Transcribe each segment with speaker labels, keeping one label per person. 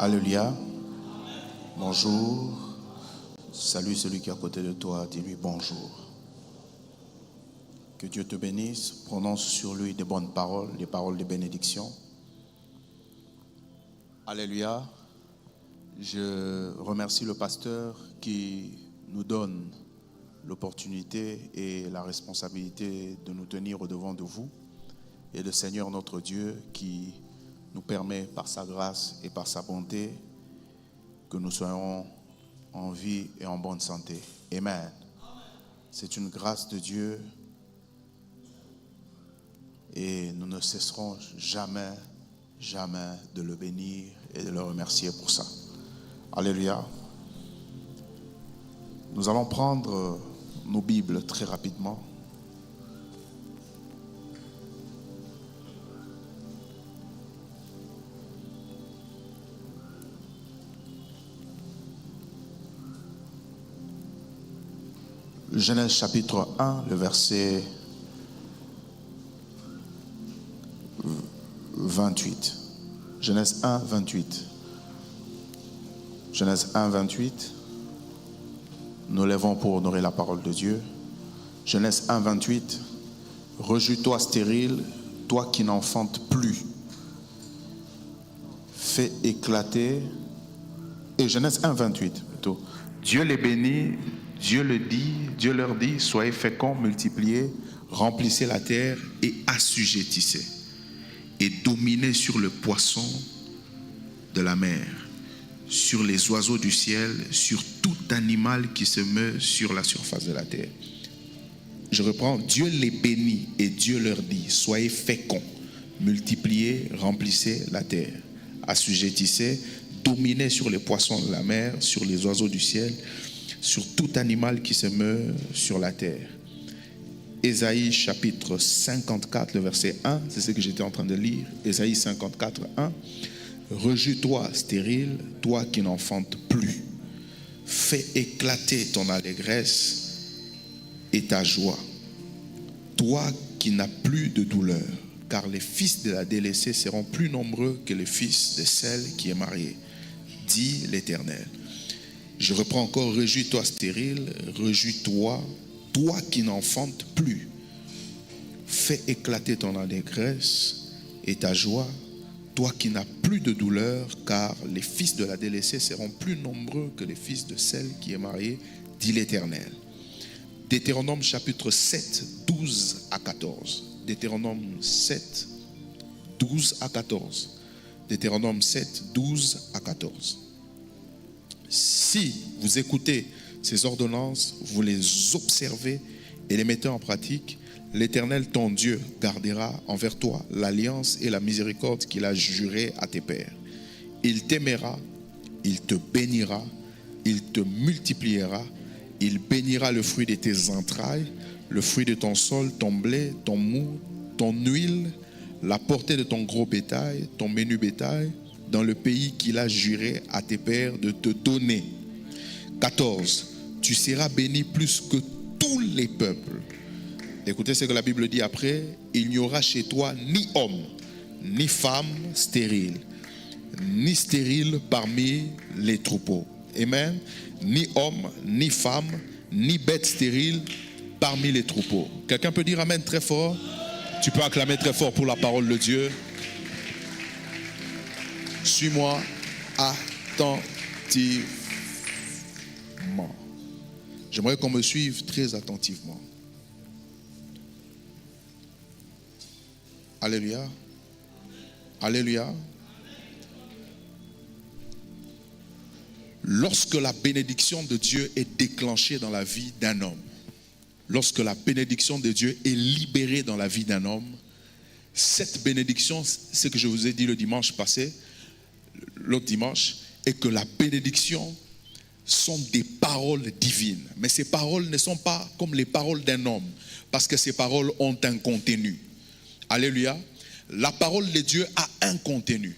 Speaker 1: Alléluia. Bonjour. Salue celui qui est à côté de toi. Dis-lui bonjour. Que Dieu te bénisse. Prononce sur lui des bonnes paroles, des paroles de bénédiction. Alléluia. Je remercie le pasteur qui nous donne l'opportunité et la responsabilité de nous tenir au-devant de vous, et le Seigneur notre Dieu qui nous permet par sa grâce et par sa bonté que nous soyons en vie et en bonne santé. Amen. C'est une grâce de Dieu et nous ne cesserons jamais de le bénir et de le remercier pour ça. Alléluia. Nous allons prendre nos Bibles très rapidement. Genèse chapitre 1, le verset 28. Genèse 1, 28. Genèse 1, 28. Nous lèvons pour honorer la parole de Dieu. Genèse 1, 28. Rejouis-toi stérile, toi qui n'enfantes plus. Fais éclater. Et Genèse 1, 28 plutôt. Dieu les bénit, Dieu leur dit, soyez féconds, multipliez, remplissez la terre et assujettissez. Et dominez sur le poisson de la mer, sur les oiseaux du ciel, sur tout animal qui se meut sur la surface de la terre. Je reprends, Dieu les bénit et Dieu leur dit, soyez féconds, multipliez, remplissez la terre, assujettissez, dominez sur les poissons de la mer, sur les oiseaux du ciel, sur tout animal qui se meut sur la terre. Ésaïe chapitre 54, le verset 1, c'est ce que j'étais en train de lire. Ésaïe 54, 1. Rejouis-toi stérile, toi qui n'enfantes plus. Fais éclater ton allégresse et ta joie, toi qui n'as plus de douleur, car les fils de la délaissée seront plus nombreux que les fils de celle qui est mariée, dit l'Éternel. Je reprends encore, rejouis-toi stérile, rejouis-toi, toi qui n'enfantes plus. Fais éclater ton allégresse et ta joie, toi qui n'as plus de douleur, car les fils de la délaissée seront plus nombreux que les fils de celle qui est mariée, dit l'Éternel. Deutéronome chapitre 7, 12 à 14. Deutéronome 7, 12 à 14. Deutéronome 7, 12 à 14. Si vous écoutez ces ordonnances, vous les observez et les mettez en pratique, l'Éternel ton Dieu gardera envers toi l'alliance et la miséricorde qu'il a jurée à tes pères. Il t'aimera, il te bénira, il te multipliera, il bénira le fruit de tes entrailles, le fruit de ton sol, ton blé, ton mou, ton huile, la portée de ton gros bétail, ton menu bétail, dans le pays qu'il a juré à tes pères de te donner. 14. Tu seras béni plus que tous les peuples. Écoutez ce que la Bible dit après. Il n'y aura chez toi ni homme, ni femme stérile, ni stérile parmi les troupeaux. Amen. Ni homme, ni femme, ni bête stérile parmi les troupeaux. Quelqu'un peut dire amen très fort? Tu peux acclamer très fort pour la parole de Dieu. Suis-moi attentivement. J'aimerais qu'on me suive très attentivement. Alléluia. Alléluia. Lorsque la bénédiction de Dieu est déclenchée dans la vie d'un homme, lorsque la bénédiction de Dieu est libérée dans la vie d'un homme, cette bénédiction, ce que je vous ai dit le dimanche passé, l'autre dimanche, est que la bénédiction sont des paroles divines. Mais ces paroles ne sont pas comme les paroles d'un homme, parce que ces paroles ont un contenu. Alléluia. La parole de Dieu a un contenu.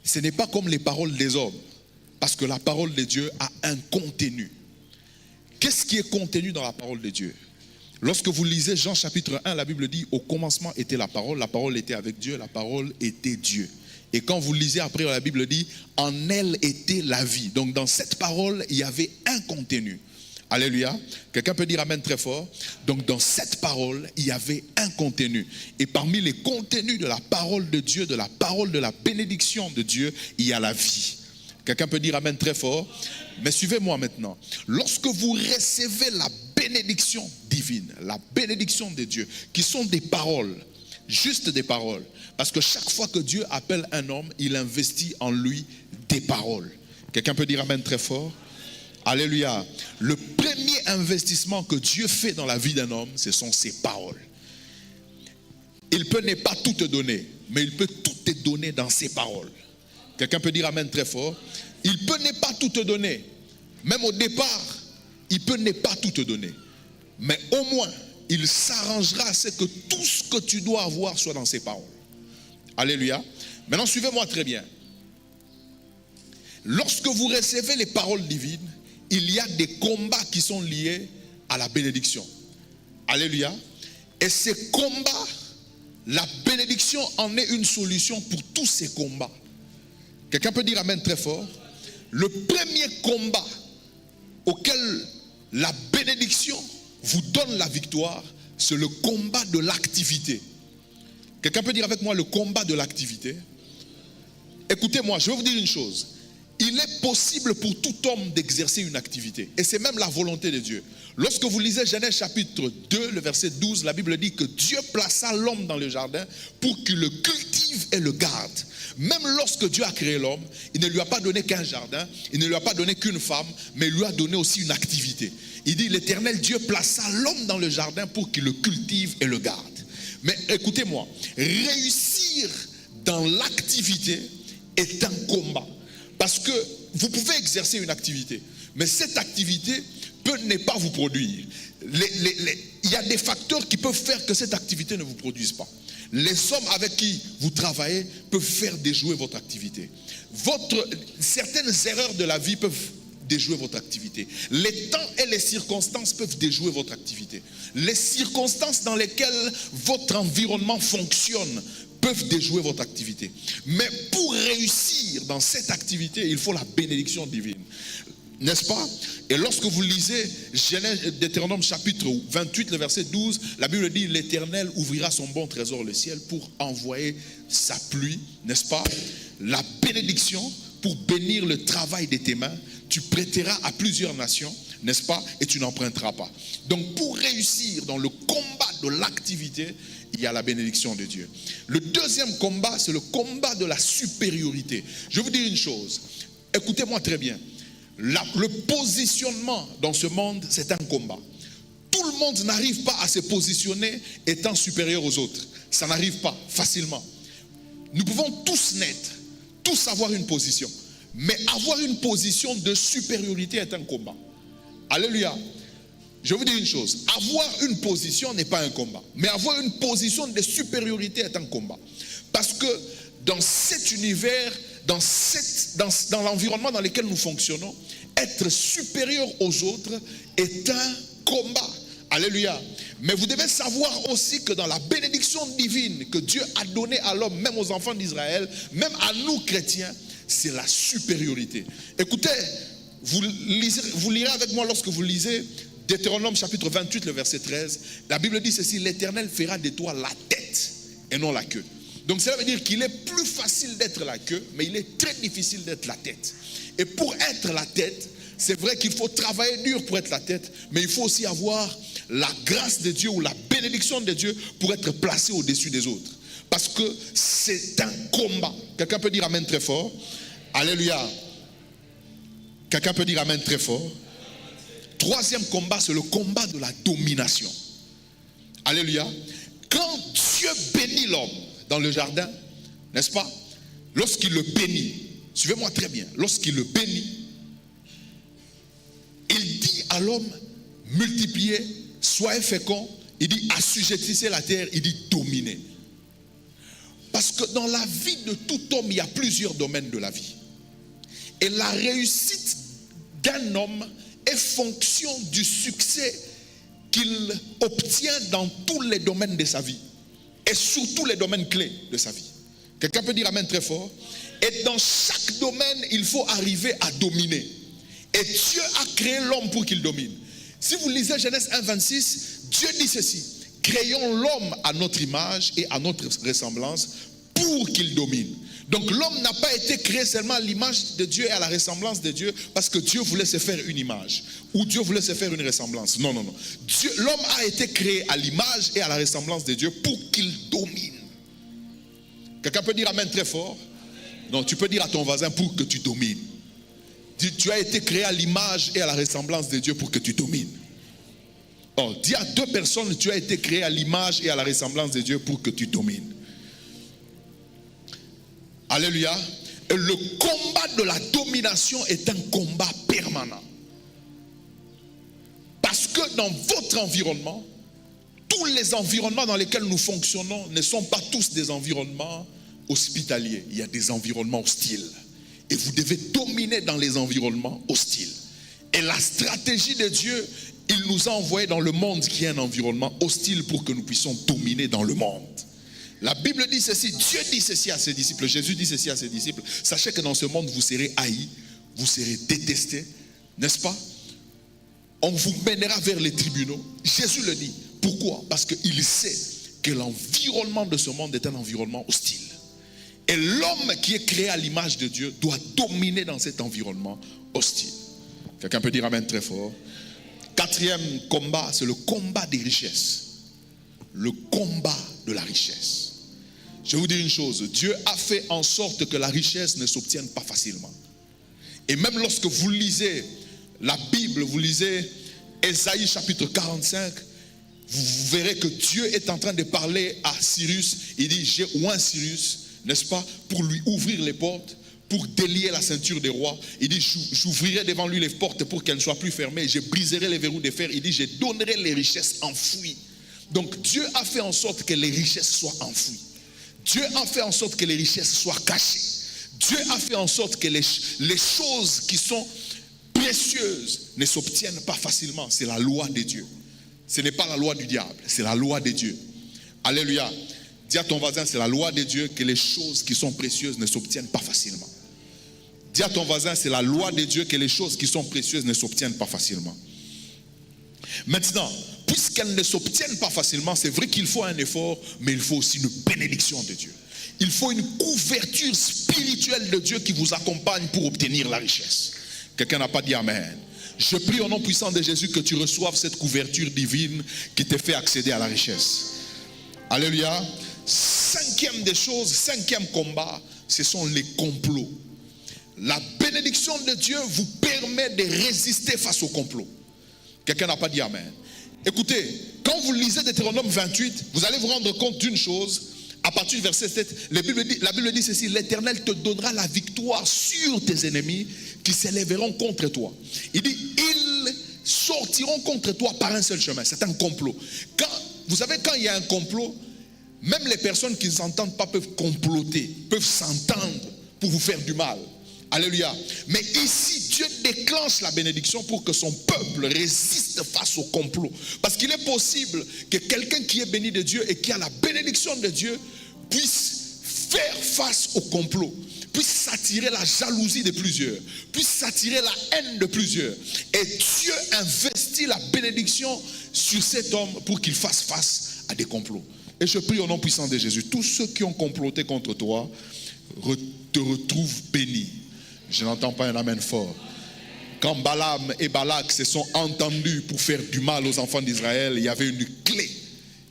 Speaker 1: Ce n'est pas comme les paroles des hommes, parce que la parole de Dieu a un contenu. Qu'est-ce qui est contenu dans la parole de Dieu? Lorsque vous lisez Jean chapitre 1, la Bible dit, au commencement était la parole était avec Dieu, la parole était Dieu. Et quand vous lisez après, la Bible dit, en elle était la vie. Donc dans cette parole, il y avait un contenu. Alléluia. Quelqu'un peut dire amen très fort. Donc dans cette parole, il y avait un contenu. Et parmi les contenus de la parole de Dieu, de la parole de la bénédiction de Dieu, il y a la vie. Quelqu'un peut dire amen très fort. Mais suivez-moi maintenant. Lorsque vous recevez la bénédiction divine, la bénédiction de Dieu, qui sont des paroles, juste des paroles. Parce que chaque fois que Dieu appelle un homme, il investit en lui des paroles. Quelqu'un peut dire amen très fort. Alléluia. Le premier investissement que Dieu fait dans la vie d'un homme, ce sont ses paroles. Il peut ne pas tout te donner, mais il peut tout te donner dans ses paroles. Quelqu'un peut dire amen très fort. Il peut ne pas tout te donner. Même au départ, il peut ne pas tout te donner. Mais au moins, il s'arrangera à ce que tout ce que tu dois avoir soit dans ses paroles. Alléluia. Maintenant, suivez-moi très bien. Lorsque vous recevez les paroles divines, il y a des combats qui sont liés à la bénédiction. Alléluia. Et ces combats, la bénédiction en est une solution pour tous ces combats. Quelqu'un peut dire amen très fort. Le premier combat auquel la bénédiction vous donne la victoire, c'est le combat de l'activité. Quelqu'un peut dire avec moi le combat de l'activité? Écoutez-moi, je vais vous dire une chose. Il est possible pour tout homme d'exercer une activité. Et c'est même la volonté de Dieu. Lorsque vous lisez Genèse chapitre 2, le verset 12, la Bible dit que Dieu plaça l'homme dans le jardin pour qu'il le cultive et le garde. Même lorsque Dieu a créé l'homme, il ne lui a pas donné qu'un jardin, il ne lui a pas donné qu'une femme, mais il lui a donné aussi une activité. Il dit, l'Éternel Dieu plaça l'homme dans le jardin pour qu'il le cultive et le garde. Mais écoutez-moi, réussir dans l'activité est un combat. Parce que vous pouvez exercer une activité, mais cette activité peut ne pas vous produire. Il y a des facteurs qui peuvent faire que cette activité ne vous produise pas. Les hommes avec qui vous travaillez peuvent faire déjouer votre activité. Certaines erreurs de la vie peuvent déjouer votre activité. Les temps et les circonstances peuvent déjouer votre activité. Les circonstances dans lesquelles votre environnement fonctionne peuvent déjouer votre activité. Mais pour réussir dans cette activité, il faut la bénédiction divine. N'est-ce pas? Et lorsque vous lisez Deutéronome chapitre 28, le verset 12, la Bible dit, l'Éternel ouvrira son bon trésor, le ciel, pour envoyer sa pluie, n'est-ce pas? La bénédiction pour bénir le travail de tes mains. Tu prêteras à plusieurs nations, n'est-ce pas? Et tu n'emprunteras pas. Donc pour réussir dans le combat de l'activité, il y a la bénédiction de Dieu. Le deuxième combat, c'est le combat de la supériorité. Je vais vous dire une chose. Écoutez-moi très bien. Le positionnement dans ce monde, c'est un combat. Tout le monde n'arrive pas à se positionner étant supérieur aux autres. Ça n'arrive pas facilement. Nous pouvons tous naître, tous avoir une position. Mais avoir une position de supériorité est un combat. Alléluia. Je vais vous dire une chose. Avoir une position n'est pas un combat. Mais avoir une position de supériorité est un combat. Parce que dans cet univers, dans l'environnement dans lequel nous fonctionnons, être supérieur aux autres est un combat. Alléluia. Mais vous devez savoir aussi que dans la bénédiction divine que Dieu a donnée à l'homme, même aux enfants d'Israël, même à nous chrétiens, c'est la supériorité. Écoutez, vous lirez avec moi lorsque vous lisez Deutéronome chapitre 28, le verset 13. La Bible dit ceci, l'Éternel fera de toi la tête et non la queue. Donc cela veut dire qu'il est plus facile d'être la queue, mais il est très difficile d'être la tête. Et pour être la tête, c'est vrai qu'il faut travailler dur pour être la tête, mais il faut aussi avoir la grâce de Dieu ou la bénédiction de Dieu pour être placé au-dessus des autres. Parce que c'est un combat. Quelqu'un peut dire amen très fort. Alléluia. Quelqu'un peut dire amen très fort. Troisième combat, c'est le combat de la domination. Alléluia. Quand Dieu bénit l'homme dans le jardin, n'est-ce pas? Lorsqu'il le bénit, suivez-moi très bien, lorsqu'il le bénit, il dit à l'homme, multipliez, soyez féconds, il dit assujettissez la terre, il dit dominez. Parce que dans la vie de tout homme, il y a plusieurs domaines de la vie. Et la réussite d'un homme est fonction du succès qu'il obtient dans tous les domaines de sa vie. Et surtout les domaines clés de sa vie.
Speaker 2: Quelqu'un peut dire amen très fort. Et dans chaque domaine, il faut arriver à dominer. Et Dieu a créé l'homme pour qu'il domine. Si vous lisez Genèse 1, 26, Dieu dit ceci: créons l'homme à notre image et à notre ressemblance pour qu'il domine. Donc l'homme n'a pas été créé seulement à l'image de Dieu et à la ressemblance de Dieu parce que Dieu voulait se faire une image ou Dieu voulait se faire une ressemblance. Non, non, non. L'homme a été créé à l'image et à la ressemblance de Dieu pour qu'il domine. Quelqu'un peut dire amen très fort? Non, tu peux dire à ton voisin pour que tu domines. Tu as été créé à l'image et à la ressemblance de Dieu pour que tu domines. Oh, dis à deux personnes, tu as été créé à l'image et à la ressemblance de Dieu pour que tu domines. Alléluia. Et le combat de la domination est un combat permanent. Parce que dans votre environnement, tous les environnements dans lesquels nous fonctionnons ne sont pas tous des environnements hospitaliers. Il y a des environnements hostiles. Et vous devez dominer dans les environnements hostiles. Et la stratégie de Dieu, il nous a envoyés dans le monde qui est un environnement hostile pour que nous puissions dominer dans le monde. La Bible dit ceci, Dieu dit ceci à ses disciples, Jésus dit ceci à ses disciples: sachez que dans ce monde vous serez haïs, vous serez détestés, n'est-ce pas? On vous mènera vers les tribunaux. Jésus le dit. Pourquoi? Parce qu'il sait que l'environnement de ce monde est un environnement hostile. Et l'homme qui est créé à l'image de Dieu doit dominer dans cet environnement hostile. Quelqu'un peut dire amen très fort. Quatrième combat, c'est le combat des richesses. Le combat de la richesse. Je vais vous dire une chose, Dieu a fait en sorte que la richesse ne s'obtienne pas facilement. Et même lorsque vous lisez la Bible, vous lisez Ésaïe chapitre 45, vous verrez que Dieu est en train de parler à Cyrus. Il dit: j'ai oint Cyrus, n'est-ce pas, pour lui ouvrir les portes, pour délier la ceinture des rois. Il dit: j'ouvrirai devant lui les portes pour qu'elles ne soient plus fermées, je briserai les verrous de fer. Il dit: je donnerai les richesses enfouies. Donc Dieu a fait en sorte que les richesses soient enfouies. Dieu a fait en sorte que les richesses soient cachées. Dieu a fait en sorte que les choses qui sont précieuses ne s'obtiennent pas facilement. C'est la loi de Dieu. Ce n'est pas la loi du diable, c'est la loi de Dieu. Alléluia. Dis à ton voisin: c'est la loi de Dieu que les choses qui sont précieuses ne s'obtiennent pas facilement. Dis à ton voisin: c'est la loi de Dieu que les choses qui sont précieuses ne s'obtiennent pas facilement. Maintenant, puisqu'elles ne s'obtiennent pas facilement, c'est vrai qu'il faut un effort, mais il faut aussi une bénédiction de Dieu. Il faut une couverture spirituelle de Dieu qui vous accompagne pour obtenir la richesse. Quelqu'un n'a pas dit amen. Je prie au nom puissant de Jésus que tu reçoives cette couverture divine qui te fait accéder à la richesse. Alléluia. Cinquième des choses, cinquième combat, ce sont les complots. La bénédiction de Dieu vous permet de résister face aux complots. Quelqu'un n'a pas dit amen. Écoutez, quand vous lisez Deutéronome 28, vous allez vous rendre compte d'une chose. À partir du verset 7, la Bible dit ceci: l'Éternel te donnera la victoire sur tes ennemis qui s'élèveront contre toi. Il dit: ils sortiront contre toi par un seul chemin. C'est un complot. Vous savez, quand il y a un complot, même les personnes qui ne s'entendent pas peuvent comploter, peuvent s'entendre pour vous faire du mal. Alléluia. Mais ici, Dieu déclenche la bénédiction pour que son peuple résiste face au complot. Parce qu'il est possible que quelqu'un qui est béni de Dieu et qui a la bénédiction de Dieu puisse faire face au complot, puisse s'attirer la jalousie de plusieurs, puisse s'attirer la haine de plusieurs. Et Dieu investit la bénédiction sur cet homme pour qu'il fasse face à des complots. Et je prie au nom puissant de Jésus, tous ceux qui ont comploté contre toi te retrouvent bénis. Je n'entends pas un amen fort. Quand Balaam et Balak se sont entendus pour faire du mal aux enfants d'Israël, il y avait une clé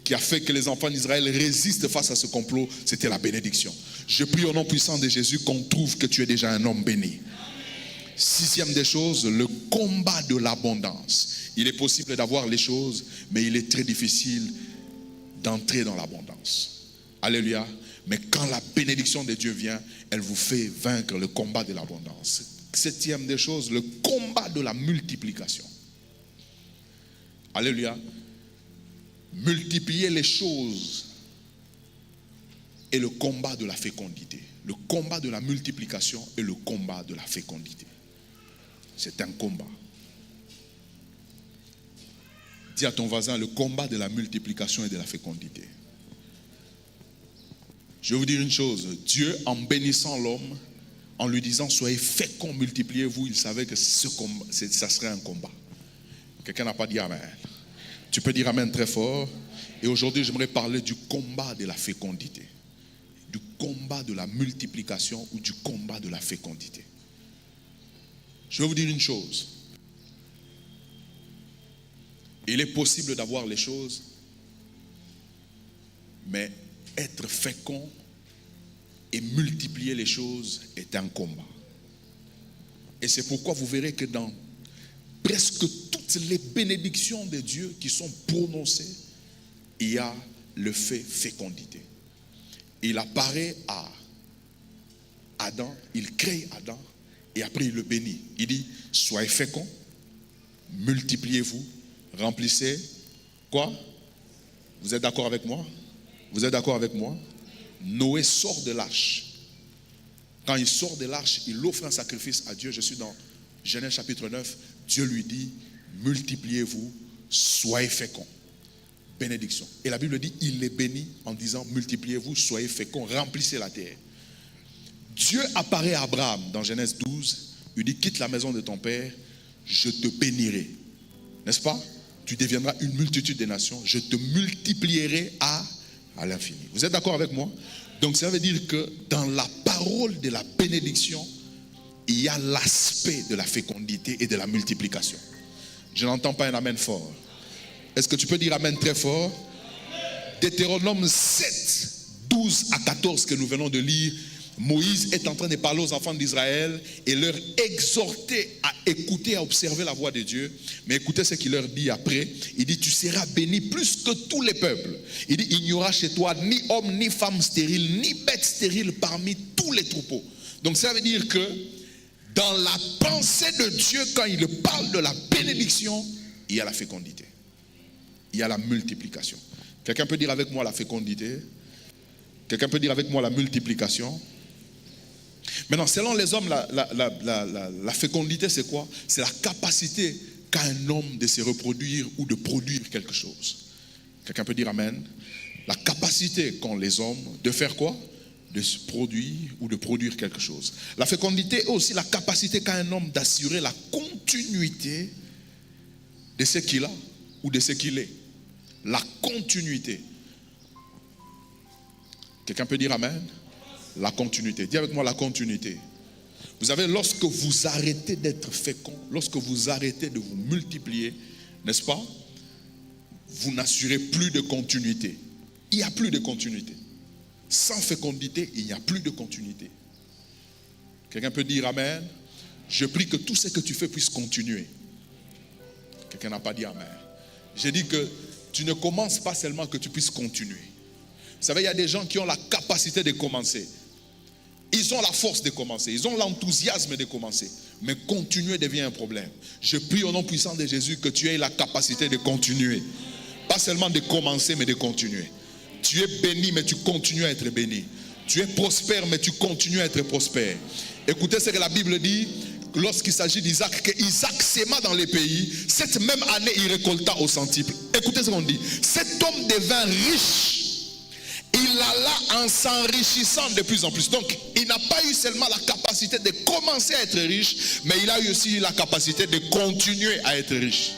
Speaker 2: qui a fait que les enfants d'Israël résistent face à ce complot. C'était la bénédiction. Je prie au nom puissant de Jésus qu'on trouve que tu es déjà un homme béni. Sixième des choses, le combat de l'abondance. Il est possible d'avoir les choses, mais il est très difficile d'entrer dans l'abondance. Alléluia. Mais quand la bénédiction de Dieu vient, elle vous fait vaincre le combat de l'abondance. Septième des choses, le combat de la multiplication. Alléluia. Multiplier les choses et le combat de la fécondité. Le combat de la multiplication et le combat de la fécondité. C'est un combat. Dis à ton voisin: le combat de la multiplication et de la fécondité. Je vais vous dire une chose. Dieu, en bénissant l'homme, en lui disant soyez féconds, multipliez-vous, il savait que ça serait un combat. Quelqu'un n'a pas dit amen. Tu peux dire amen très fort. Et aujourd'hui, j'aimerais parler du combat de la fécondité. Du combat de la multiplication ou du combat de la fécondité. Je vais vous dire une chose. Il est possible d'avoir les choses, mais être fécond et multiplier les choses est un combat. Et c'est pourquoi vous verrez que dans presque toutes les bénédictions de Dieu qui sont prononcées, il y a le fait fécondité. Il apparaît à Adam, il crée Adam et après il le bénit. Il dit, soyez féconds, multipliez-vous, remplissez. Quoi? Vous êtes d'accord avec moi? Vous êtes d'accord avec moi? Noé sort de l'arche. Quand il sort de l'arche, il offre un sacrifice à Dieu. Je suis dans Genèse chapitre 9. Dieu lui dit, multipliez-vous, soyez féconds. Bénédiction. Et la Bible dit, il les bénit en disant, multipliez-vous, soyez féconds, remplissez la terre. Dieu apparaît à Abraham dans Genèse 12. Il dit, quitte la maison de ton père, je te bénirai. N'est-ce pas? Tu deviendras une multitude de nations. Je te multiplierai à l'infini. Vous êtes d'accord avec moi? Donc ça veut dire que dans la parole de la bénédiction, il y a l'aspect de la fécondité et de la multiplication. Je n'entends pas un amen fort. Est-ce que tu peux dire amen très fort? Deutéronome 7, 12 à 14 que nous venons de lire, Moïse est en train de parler aux enfants d'Israël et leur exhorter à écouter, à observer la voix de Dieu. Mais écoutez ce qu'il leur dit après. Il dit, tu seras béni plus que tous les peuples. Il dit, il n'y aura chez toi ni homme, ni femme stérile, ni bête stérile parmi tous les troupeaux. Donc ça veut dire que dans la pensée de Dieu, quand il parle de la bénédiction, il y a la fécondité. Il y a la multiplication. Quelqu'un peut dire avec moi la fécondité? Quelqu'un peut dire avec moi la multiplication? Maintenant, selon les hommes, la fécondité, c'est quoi? C'est la capacité qu'a un homme de se reproduire ou de produire quelque chose. Quelqu'un peut dire amen? La capacité qu'ont les hommes de faire quoi? De se produire ou de produire quelque chose. La fécondité est aussi la capacité qu'a un homme d'assurer la continuité de ce qu'il a ou de ce qu'il est. La continuité. Quelqu'un peut dire amen? La continuité. Dis avec moi la continuité. Vous savez, lorsque vous arrêtez d'être fécond, lorsque vous arrêtez de vous multiplier, n'est-ce pas? Vous n'assurez plus de continuité. Il n'y a plus de continuité. Sans fécondité, il n'y a plus de continuité. Quelqu'un peut dire amen? Je prie que tout ce que tu fais puisse continuer. Quelqu'un n'a pas dit amen. J'ai dit que tu ne commences pas seulement que tu puisses continuer. Vous savez, il y a des gens qui ont la capacité de commencer. Ils ont la force de commencer. Ils ont l'enthousiasme de commencer. Mais continuer devient un problème. Je prie au nom puissant de Jésus que tu aies la capacité de continuer. Pas seulement de commencer, mais de continuer. Tu es béni, mais tu continues à être béni. Tu es prospère, mais tu continues à être prospère. Écoutez ce que la Bible dit lorsqu'il s'agit d'Isaac, que Isaac sema dans les pays. Cette même année, il récolta au centuple. Écoutez ce qu'on dit. Cet homme devint riche. Il alla en s'enrichissant de plus en plus. Donc, il n'a pas eu seulement la capacité de commencer à être riche, mais il a eu aussi la capacité de continuer à être riche.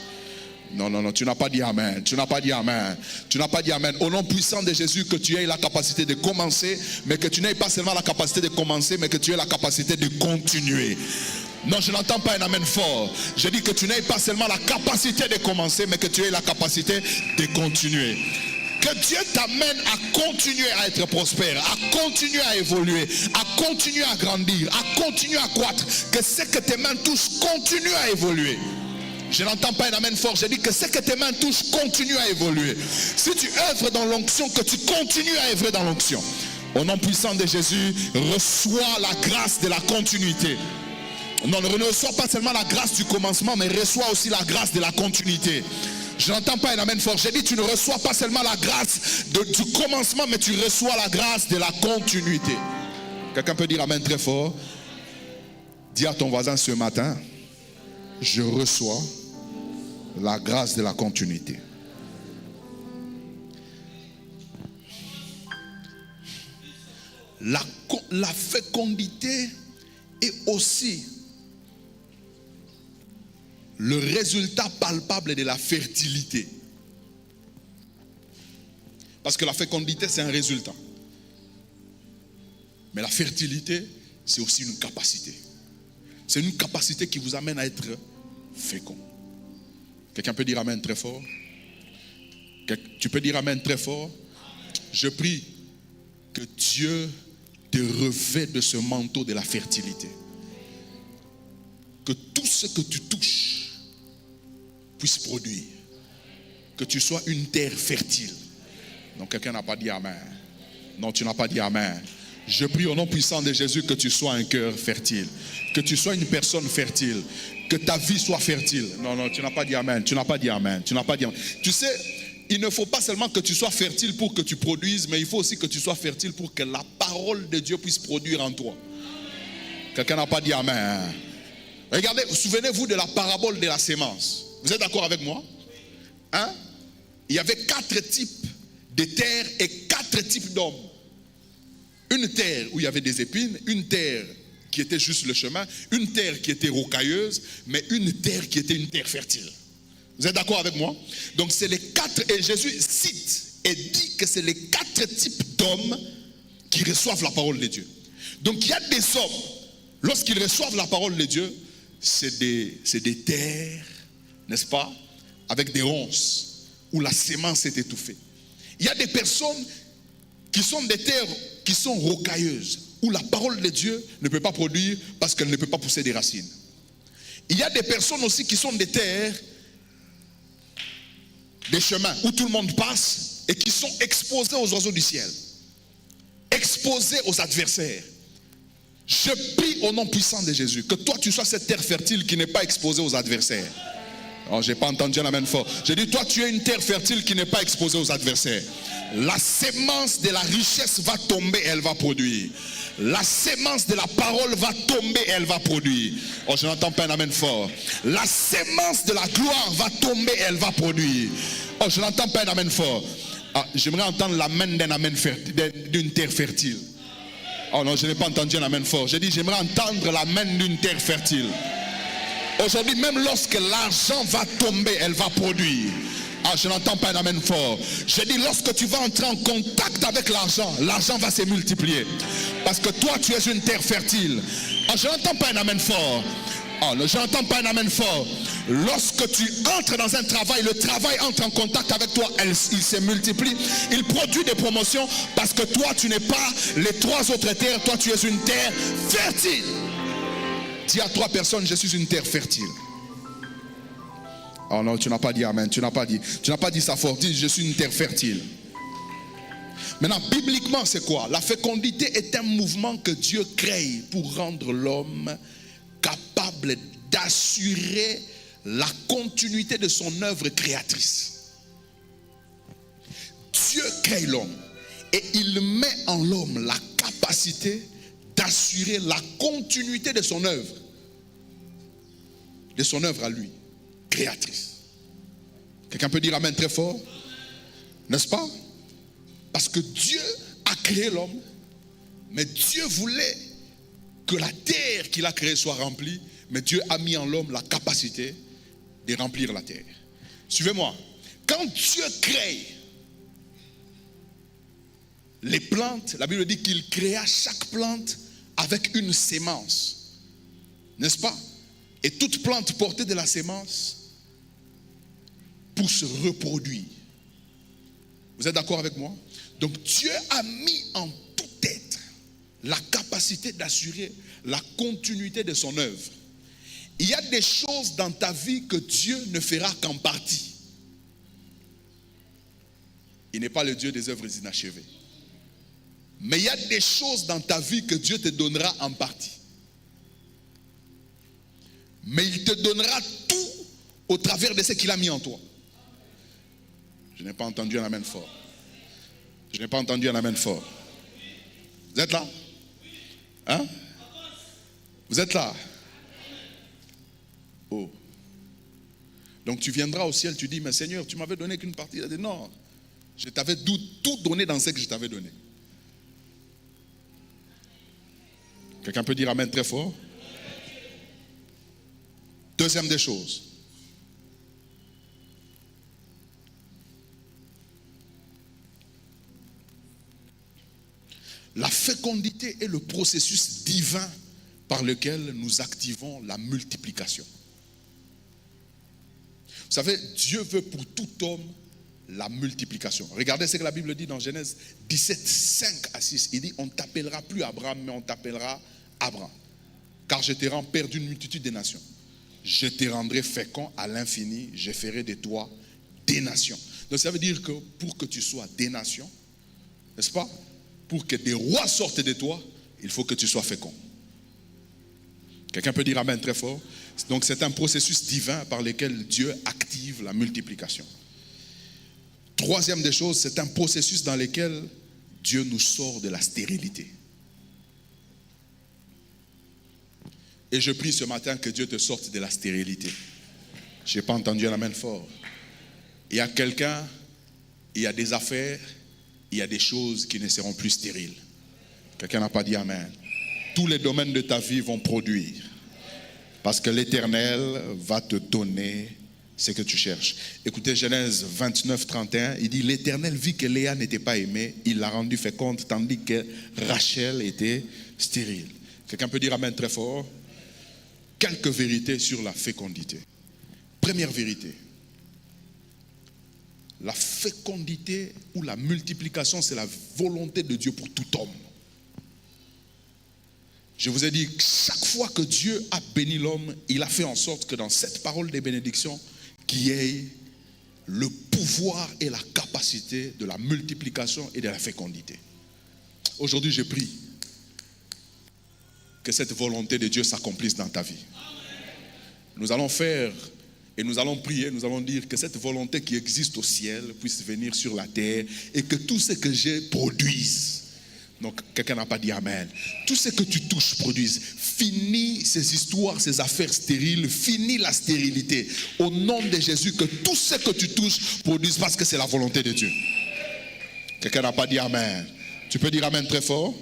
Speaker 2: Non, tu n'as pas dit amen. Tu n'as pas dit amen. Tu n'as pas dit amen. Au nom puissant de Jésus, que tu aies la capacité de commencer, mais que tu n'aies pas seulement la capacité de commencer, mais que tu aies la capacité de continuer. Non, je n'entends pas un amen fort. Je dis que tu n'aies pas seulement la capacité de commencer, mais que tu aies la capacité de continuer. Que Dieu t'amène à continuer à être prospère, à continuer à évoluer, à continuer à grandir, à continuer à croître. Que ce que tes mains touchent continue à évoluer. Je n'entends pas un amen fort. Je dis que ce que tes mains touchent continue à évoluer. Si tu œuvres dans l'onction, que tu continues à œuvrer dans l'onction. Au nom puissant de Jésus, reçois la grâce de la continuité. Non, ne reçois pas seulement la grâce du commencement, mais reçois aussi la grâce de la continuité. Je n'entends pas un amen fort. J'ai dit, tu ne reçois pas seulement la grâce du commencement, mais tu reçois la grâce de la continuité. Quelqu'un peut dire amen très fort? Dis à ton voisin ce matin, je reçois la grâce de la continuité. la fécondité est aussi le résultat palpable de la fertilité. Parce que la fécondité, c'est un résultat. Mais la fertilité, c'est aussi une capacité. C'est une capacité qui vous amène à être fécond. Quelqu'un peut dire amen très fort? Tu peux dire amen très fort? Je prie que Dieu te revête de ce manteau de la fertilité. Que tout ce que tu touches puisse produire. Que tu sois une terre fertile. Donc quelqu'un n'a pas dit amen. Non, tu n'as pas dit amen. Je prie au nom puissant de Jésus que tu sois un cœur fertile. Que tu sois une personne fertile. Que ta vie soit fertile. Non, non, tu n'as pas dit amen. Tu n'as pas dit amen. Tu n'as pas dit amen. Tu sais, il ne faut pas seulement que tu sois fertile pour que tu produises, mais il faut aussi que tu sois fertile pour que la parole de Dieu puisse produire en toi. Quelqu'un n'a pas dit amen. Regardez, souvenez-vous de la parabole de la sémence. Vous êtes d'accord avec moi? Hein? Il y avait 4 types de terres et 4 types d'hommes. Une terre où il y avait des épines, une terre qui était juste le chemin, une terre qui était rocailleuse, mais une terre qui était une terre fertile. Vous êtes d'accord avec moi? Donc c'est les 4, et Jésus cite et dit que c'est les 4 types d'hommes qui reçoivent la parole de Dieu. Donc il y a des hommes, lorsqu'ils reçoivent la parole de Dieu, c'est des terres, n'est-ce pas, avec des ronces, où la sémence est étouffée. Il y a des personnes qui sont des terres qui sont rocailleuses, où la parole de Dieu ne peut pas produire parce qu'elle ne peut pas pousser des racines. Il y a des personnes aussi qui sont des terres, des chemins où tout le monde passe et qui sont exposés aux oiseaux du ciel, exposés aux adversaires. Je prie au nom puissant de Jésus que toi tu sois cette terre fertile qui n'est pas exposée aux adversaires. Oh, je n'ai pas entendu un amen fort. J'ai dit, toi tu es une terre fertile qui n'est pas exposée aux adversaires. La sémence de la richesse va tomber et elle va produire. La sémence de la parole va tomber et elle va produire. Oh, je n'entends pas un amen fort. La sémence de la gloire va tomber et elle va produire. Oh, je n'entends pas un amen fort. Ah, j'aimerais entendre l'amen d'un amen d'une terre fertile. Oh non, je n'ai pas entendu un amen fort. J'ai dit, j'aimerais entendre l'amen d'une terre fertile. Aujourd'hui, même lorsque l'argent va tomber, elle va produire. Ah, je n'entends pas un amen fort. Je dis, lorsque tu vas entrer en contact avec l'argent, l'argent va se multiplier. Parce que toi, tu es une terre fertile. Ah, je n'entends pas un amen fort. Ah, je n'entends pas un amen fort. Lorsque tu entres dans un travail, le travail entre en contact avec toi, il se multiplie. Il produit des promotions parce que toi, tu n'es pas les 3 autres terres. Toi, tu es une terre fertile. Dis à 3 personnes, je suis une terre fertile. Oh non, tu n'as pas dit amen, tu n'as pas dit ça fort, dis je suis une terre fertile. Maintenant, bibliquement, c'est quoi? La fécondité est un mouvement que Dieu crée pour rendre l'homme capable d'assurer la continuité de son œuvre créatrice. Dieu crée l'homme et il met en l'homme la capacité d'assurer la continuité de son œuvre à lui, créatrice. Quelqu'un peut dire amen très fort? N'est-ce pas? Parce que Dieu a créé l'homme, mais Dieu voulait que la terre qu'il a créée soit remplie, mais Dieu a mis en l'homme la capacité de remplir la terre. Suivez-moi. Quand Dieu crée les plantes, la Bible dit qu'il créa chaque plante avec une sémence. N'est-ce pas? Et toute plante portée de la sémence pour se reproduire. Vous êtes d'accord avec moi? Donc Dieu a mis en tout être la capacité d'assurer la continuité de son œuvre. Il y a des choses dans ta vie que Dieu ne fera qu'en partie. Il n'est pas le Dieu des œuvres inachevées. Mais il y a des choses dans ta vie que Dieu te donnera en partie. Mais il te donnera tout au travers de ce qu'il a mis en toi. Je n'ai pas entendu un amen fort. Je n'ai pas entendu un amen fort. Vous êtes là? Hein? Vous êtes là? Oh. Donc tu viendras au ciel, tu dis, mais Seigneur, tu m'avais donné qu'une partie. Il dit, non, je t'avais tout donné dans ce que je t'avais donné. Quelqu'un peut dire amen très fort? Deuxième des choses. La fécondité est le processus divin par lequel nous activons la multiplication. Vous savez, Dieu veut pour tout homme la multiplication. Regardez ce que la Bible dit dans Genèse 17, 5 à 6. Il dit, on ne t'appellera plus Abraham, mais on t'appellera Abraham. Car je te rends père d'une multitude de nations. Je te rendrai fécond à l'infini, je ferai de toi des nations. Donc ça veut dire que pour que tu sois des nations, n'est-ce pas? Pour que des rois sortent de toi, il faut que tu sois fécond. Quelqu'un peut dire amen très fort? Donc c'est un processus divin par lequel Dieu active la multiplication. Troisième des choses, c'est un processus dans lequel Dieu nous sort de la stérilité. Et je prie ce matin que Dieu te sorte de la stérilité. Je n'ai pas entendu un amen fort. Il y a quelqu'un, il y a des affaires, il y a des choses qui ne seront plus stériles. Quelqu'un n'a pas dit amen. Tous les domaines de ta vie vont produire. Parce que l'Éternel va te donner ce que tu cherches. Écoutez Genèse 29, 31, il dit, l'Éternel vit que Léa n'était pas aimée, il l'a rendue féconde, tandis que Rachel était stérile. Quelqu'un peut dire amen très fort? Quelques vérités sur la fécondité. Première vérité. La fécondité ou la multiplication, c'est la volonté de Dieu pour tout homme. Je vous ai dit, chaque fois que Dieu a béni l'homme, il a fait en sorte que dans cette parole des bénédictions, qu'il y ait le pouvoir et la capacité de la multiplication et de la fécondité. Aujourd'hui, je prie que cette volonté de Dieu s'accomplisse dans ta vie. Nous allons faire et nous allons prier, nous allons dire que cette volonté qui existe au ciel puisse venir sur la terre et que tout ce que j'ai produise. Donc quelqu'un n'a pas dit amen. Tout ce que tu touches produise. Finis ces histoires, ces affaires stériles. Finis la stérilité. Au nom de Jésus, que tout ce que tu touches produise parce que c'est la volonté de Dieu. Quelqu'un n'a pas dit amen. Tu peux dire amen très fort?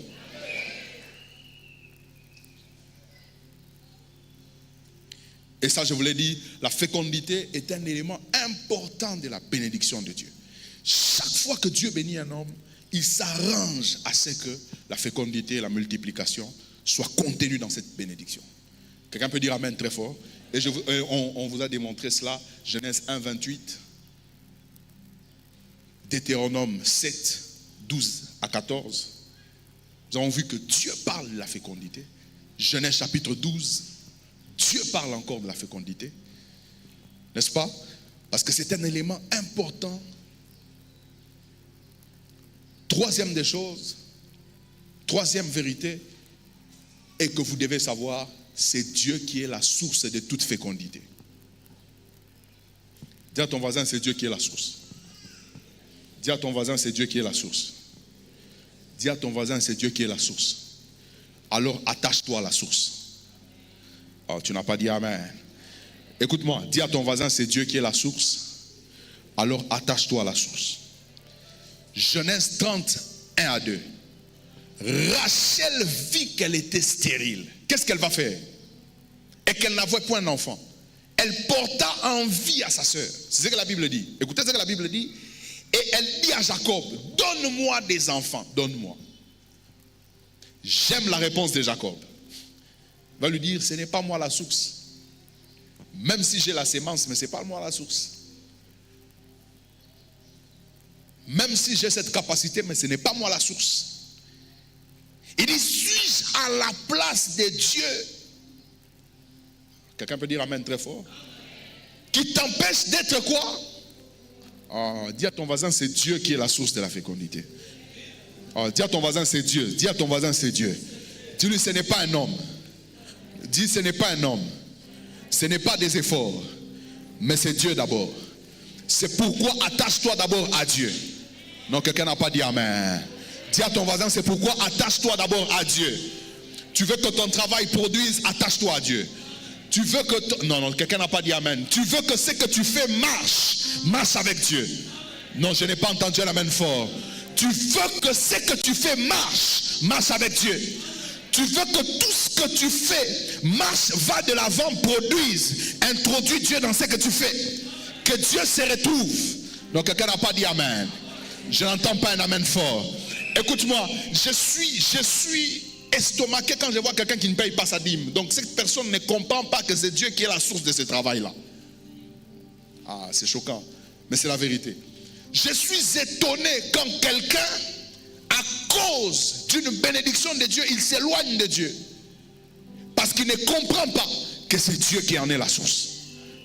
Speaker 2: Et ça, je vous l'ai dit, la fécondité est un élément important de la bénédiction de Dieu. Chaque fois que Dieu bénit un homme, il s'arrange à ce que la fécondité et la multiplication soient contenues dans cette bénédiction. Quelqu'un peut dire amen très fort? Et on vous a démontré cela, Genèse 1, 28, Deutéronome 7, 12 à 14. Nous avons vu que Dieu parle de la fécondité. Genèse chapitre 12, Dieu parle encore de la fécondité. N'est-ce pas? Parce que c'est un élément important. Troisième des choses, troisième vérité, et que vous devez savoir, c'est Dieu qui est la source de toute fécondité. Dis à ton voisin, c'est Dieu qui est la source. Dis à ton voisin, c'est Dieu qui est la source. Dis à ton voisin, c'est Dieu qui est la source. Alors attache-toi à la source. Oh, tu n'as pas dit amen. Écoute-moi, dis à ton voisin, c'est Dieu qui est la source. Alors attache-toi à la source. Genèse 30, 1 à 2. Rachel vit qu'elle était stérile. Qu'est-ce qu'elle va faire? Et qu'elle n'avait point d'enfant. Elle porta envie à sa sœur. C'est ce que la Bible dit. Écoutez ce que la Bible dit. Et elle dit à Jacob, donne-moi des enfants, donne-moi. J'aime la réponse de Jacob. Il va lui dire, ce n'est pas moi la source. Même si j'ai la sémence, mais ce n'est pas moi la source. Même si j'ai cette capacité, mais ce n'est pas moi la source. Il dit, suis-je à la place de Dieu? Quelqu'un peut dire amen très fort? Qui t'empêche d'être quoi? Oh, dis à ton voisin, c'est Dieu qui est la source de la fécondité. Oh, dis à ton voisin, c'est Dieu. Dis à ton voisin, c'est Dieu. Dis-lui, ce n'est pas un homme. Dis, ce n'est pas un homme. Ce n'est pas des efforts. Mais c'est Dieu d'abord. C'est pourquoi attache-toi d'abord à Dieu. Non, quelqu'un n'a pas dit amen. Dis à ton voisin, c'est pourquoi attache-toi d'abord à Dieu. Tu veux que ton travail produise, attache-toi à Dieu. Tu veux que... Non, quelqu'un n'a pas dit amen. Tu veux que ce que tu fais marche avec Dieu. Non, je n'ai pas entendu l'amen fort. Tu veux que ce que tu fais marche avec Dieu. Tu veux que tout ce que tu fais marche, va de l'avant, produise, introduis Dieu dans ce que tu fais. Que Dieu se retrouve. Donc quelqu'un n'a pas dit amen. Je n'entends pas un amen fort. Écoute-moi, je suis estomaqué quand je vois quelqu'un qui ne paye pas sa dîme. Donc cette personne ne comprend pas que c'est Dieu qui est la source de ce travail-là. Ah, c'est choquant, mais c'est la vérité. Je suis étonné quand quelqu'un, à cause d'une bénédiction de Dieu, il s'éloigne de Dieu. Parce qu'il ne comprend pas que c'est Dieu qui en est la source.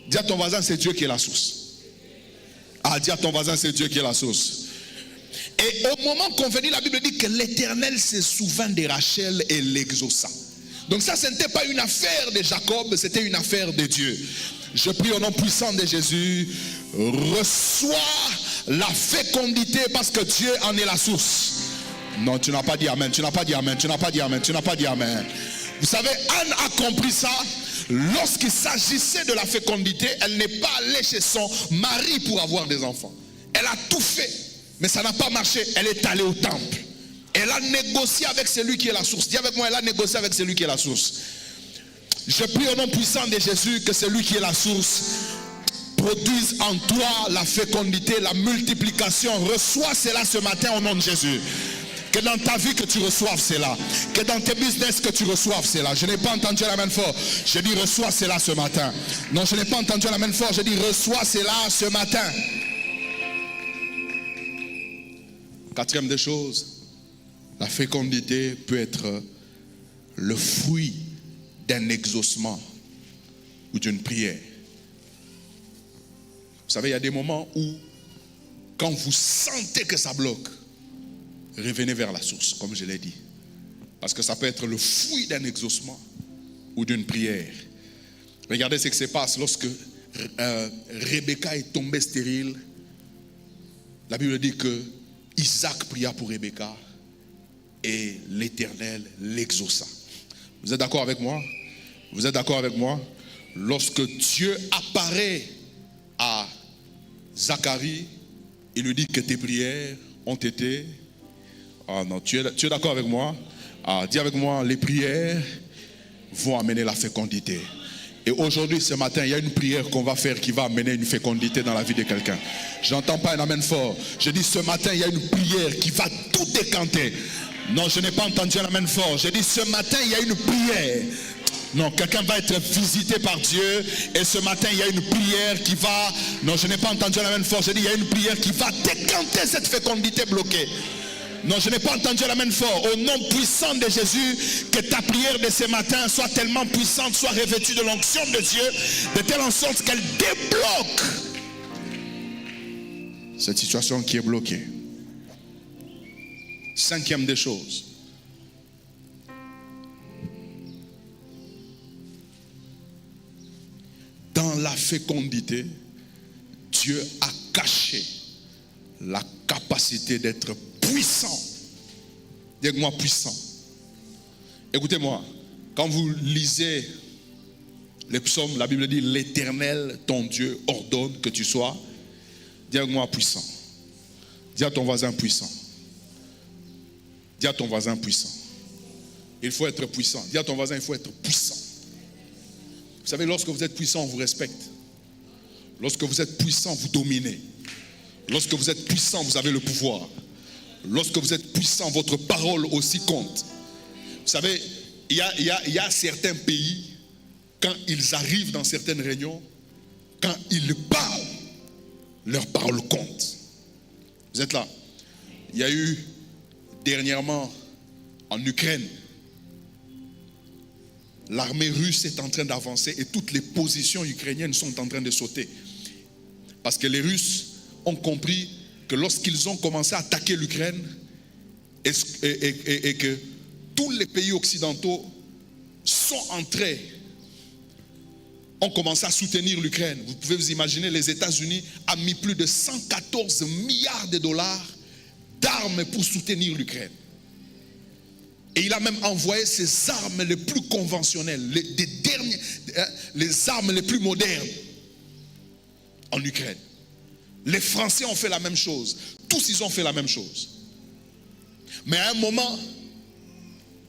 Speaker 2: Dis à ton voisin, c'est Dieu qui est la source. Ah, dis à ton voisin, c'est Dieu qui est la source. Et au moment convenu, la Bible dit que l'Éternel se souvint de Rachel et l'exauça. Donc ça, ce n'était pas une affaire de Jacob, c'était une affaire de Dieu. Je prie au nom puissant de Jésus, reçois la fécondité parce que Dieu en est la source. Non, tu n'as pas dit amen, tu n'as pas dit amen, tu n'as pas dit amen, tu n'as pas dit amen. Vous savez, Anne a compris ça. Lorsqu'il s'agissait de la fécondité, elle n'est pas allée chez son mari pour avoir des enfants. Elle a tout fait, mais ça n'a pas marché. Elle est allée au temple. Elle a négocié avec celui qui est la source. Dis avec moi, elle a négocié avec celui qui est la source. Je prie au nom puissant de Jésus que celui qui est la source produise en toi la fécondité, la multiplication. Reçois cela ce matin au nom de Jésus. Que dans ta vie que tu reçoives cela. Que dans tes business que tu reçoives cela. Je n'ai pas entendu la main fort. Je dis reçois cela ce matin. Non, je n'ai pas entendu la main fort. Je dis reçois cela ce matin. Quatrième des choses, la fécondité peut être le fruit d'un exaucement ou d'une prière. Vous savez, il y a des moments où, quand vous sentez que ça bloque, revenez vers la source, comme je l'ai dit. Parce que ça peut être le fruit d'un exaucement ou d'une prière. Regardez ce qui se passe lorsque Rebecca est tombée stérile. La Bible dit que Isaac pria pour Rebecca et l'Éternel l'exauça. Vous êtes d'accord avec moi? Vous êtes d'accord avec moi? Lorsque Dieu apparaît à Zacharie, il lui dit que tes prières ont été... Ah non, tu es d'accord avec moi? Ah, dis avec moi, les prières vont amener la fécondité. Et aujourd'hui, ce matin, il y a une prière qu'on va faire qui va amener une fécondité dans la vie de quelqu'un. Je n'entends pas un amen fort. Je dis ce matin, il y a une prière qui va tout décanter. Non, je n'ai pas entendu un amen fort. Je dis ce matin, il y a une prière. Non, quelqu'un va être visité par Dieu. Et ce matin, il y a une prière qui va... Non, je n'ai pas entendu un amen fort. Je dis, il y a une prière qui va décanter cette fécondité bloquée. Non, je n'ai pas entendu la main fort. Au nom puissant de Jésus, que ta prière de ce matin soit tellement puissante, soit revêtue de l'onction de Dieu, de telle en sorte qu'elle débloque cette situation qui est bloquée. Cinquième des choses. Dans la fécondité, Dieu a caché la capacité d'être puissant. Dites-moi puissant. Écoutez-moi, quand vous lisez les psaumes, la Bible dit l'Éternel, ton Dieu, ordonne que tu sois. Dis-moi puissant. Dis à ton voisin puissant. Dis à ton voisin puissant. Il faut être puissant. Dis à ton voisin, il faut être puissant. Vous savez, lorsque vous êtes puissant, on vous respecte. Lorsque vous êtes puissant, vous dominez. Lorsque vous êtes puissant, vous avez le pouvoir. Lorsque vous êtes puissant, votre parole aussi compte. Vous savez, il y a certains pays, quand ils arrivent dans certaines réunions, quand ils parlent, leur parole compte. Vous êtes là. Il y a eu dernièrement en Ukraine, l'armée russe est en train d'avancer et toutes les positions ukrainiennes sont en train de sauter. Parce que les Russes ont compris que lorsqu'ils ont commencé à attaquer l'Ukraine et que tous les pays occidentaux sont entrés, ont commencé à soutenir l'Ukraine. Vous pouvez vous imaginer, les États-Unis ont mis plus de 114 milliards de dollars d'armes pour soutenir l'Ukraine. Et il a même envoyé ses armes les plus conventionnelles, les armes les plus modernes en Ukraine. Les Français ont fait la même chose. Tous ils ont fait la même chose. Mais à un moment,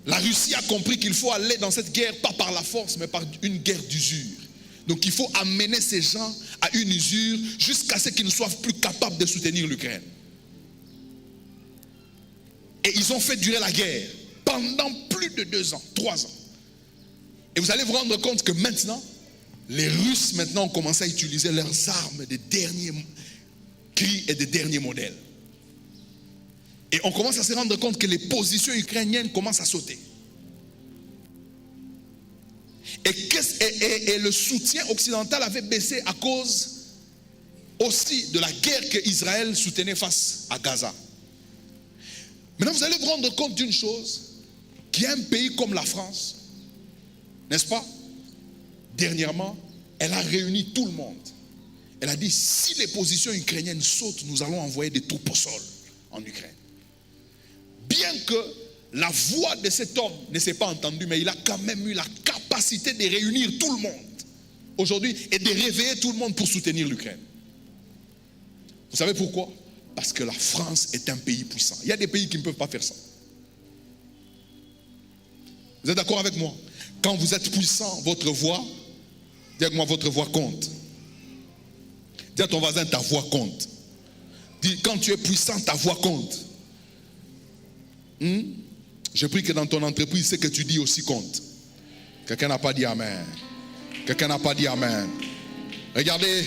Speaker 2: La Russie a compris qu'il faut aller dans cette guerre, pas par la force, mais par une guerre d'usure. Donc il faut amener ces gens à une usure jusqu'à ce qu'ils ne soient plus capables de soutenir l'Ukraine. Et ils ont fait durer la guerre pendant plus de 2 ans, 3 ans. Et vous allez vous rendre compte que maintenant, les Russes maintenant ont commencé à utiliser leurs armes des derniers cris et des derniers modèles. Et on commence à se rendre compte que les positions ukrainiennes commencent à sauter. Et le soutien occidental avait baissé à cause aussi de la guerre que Israël soutenait face à Gaza. Maintenant, vous allez vous rendre compte d'une chose, qu'il y a un pays comme la France, n'est-ce pas? Dernièrement, elle a réuni tout le monde. Elle a dit, si les positions ukrainiennes sautent, nous allons envoyer des troupes au sol en Ukraine. Bien que la voix de cet homme ne s'est pas entendue, mais il a quand même eu la capacité de réunir tout le monde aujourd'hui et de réveiller tout le monde pour soutenir l'Ukraine. Vous savez pourquoi? Parce que la France est un pays puissant. Il y a des pays qui ne peuvent pas faire ça. Vous êtes d'accord avec moi? Quand vous êtes puissant, votre voix, dis avec moi, votre voix compte. Dis à ton voisin, ta voix compte. Dis, quand tu es puissant, ta voix compte. Je prie que dans ton entreprise, ce que tu dis aussi compte. Quelqu'un n'a pas dit amen. Quelqu'un n'a pas dit amen. Regardez.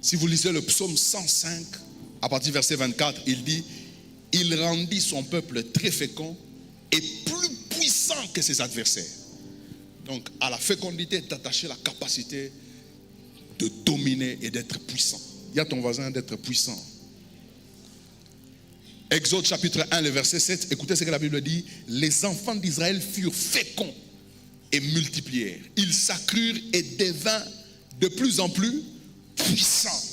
Speaker 2: Si vous lisez le psaume 105, à partir du verset 24, il dit, il rendit son peuple très fécond et plus puissant que ses adversaires. Donc, à la fécondité est attachée la capacité de dominer et d'être puissant. Dis à ton voisin d'être puissant. Exode chapitre 1, le verset 7, écoutez ce que la Bible dit. Les enfants d'Israël furent féconds et multiplièrent. Ils s'accrurent et devinrent de plus en plus puissants.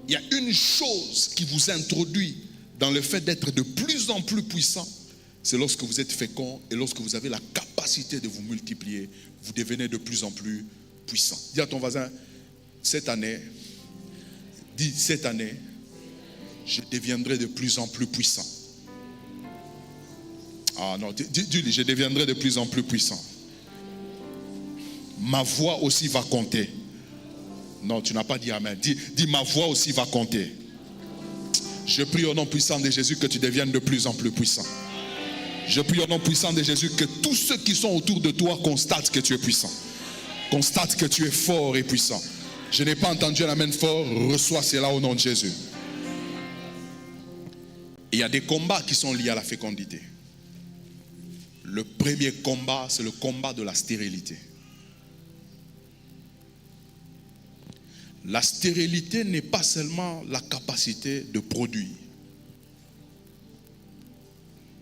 Speaker 2: Il y a une chose qui vous introduit dans le fait d'être de plus en plus puissant. C'est lorsque vous êtes fécond et lorsque vous avez la capacité de vous multiplier, vous devenez de plus en plus puissant. Dis à ton voisin, cette année, je deviendrai de plus en plus puissant. Ah non, dis-lui, je deviendrai de plus en plus puissant. Ma voix aussi va compter. Non, tu n'as pas dit amen. Dis, ma voix aussi va compter. Je prie au nom puissant de Jésus que tu deviennes de plus en plus puissant. Je prie au nom puissant de Jésus que tous ceux qui sont autour de toi constatent que tu es puissant. Constatent que tu es fort et puissant. Je n'ai pas entendu un amen fort. Reçois cela au nom de Jésus. Il y a des combats qui sont liés à la fécondité. Le premier combat, c'est le combat de la stérilité. La stérilité n'est pas seulement la capacité de produire.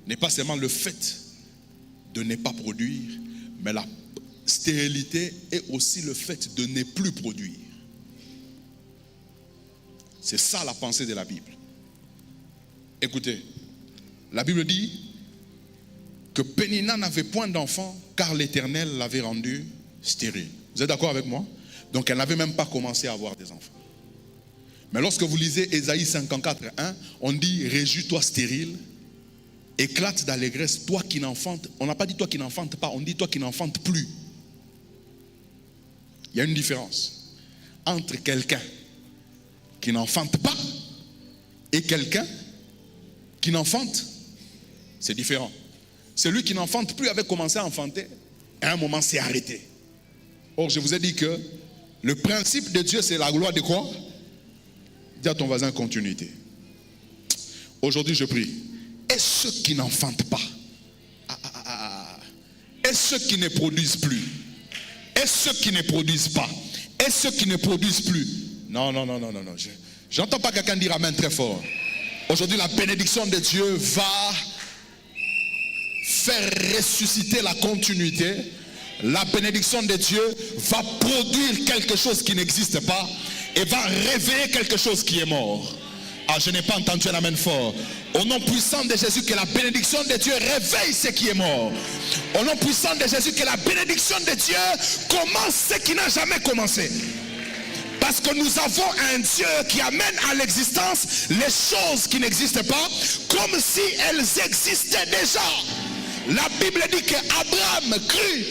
Speaker 2: N'est pas seulement le fait de ne pas produire, mais la stérilité est aussi le fait de ne plus produire. C'est ça la pensée de la Bible. Écoutez, la Bible dit que Pénina n'avait point d'enfant car l'Éternel l'avait rendue stérile. Vous êtes d'accord avec moi? Donc elle n'avait même pas commencé à avoir des enfants. Mais lorsque vous lisez Ésaïe 54:1, on dit, réjouis-toi stérile, éclate d'allégresse, toi qui n'enfantes. On n'a pas dit toi qui n'enfantes pas, on dit toi qui n'enfantes plus. Il y a une différence entre quelqu'un qui n'enfante pas et quelqu'un qui n'enfante. C'est différent. Celui qui n'enfante plus avait commencé à enfanter, à un moment s'est arrêté. Or, je vous ai dit que le principe de Dieu, c'est la loi de quoi? Dis à ton voisin continuité. Aujourd'hui, je prie. Et ceux qui n'enfantent pas, et ceux qui ne produisent plus, et ceux qui ne produisent pas, et ceux qui ne produisent plus. Non. J'entends pas quelqu'un dire amen très fort. Aujourd'hui, la bénédiction de Dieu va faire ressusciter la continuité. La bénédiction de Dieu va produire quelque chose qui n'existe pas et va réveiller quelque chose qui est mort. Ah, je n'ai pas entendu un amen fort. Au nom puissant de Jésus, que la bénédiction de Dieu réveille ce qui est mort. Au nom puissant de Jésus, que la bénédiction de Dieu commence ce qui n'a jamais commencé. Parce que nous avons un Dieu qui amène à l'existence les choses qui n'existent pas, comme si elles existaient déjà. La Bible dit qu'Abraham crut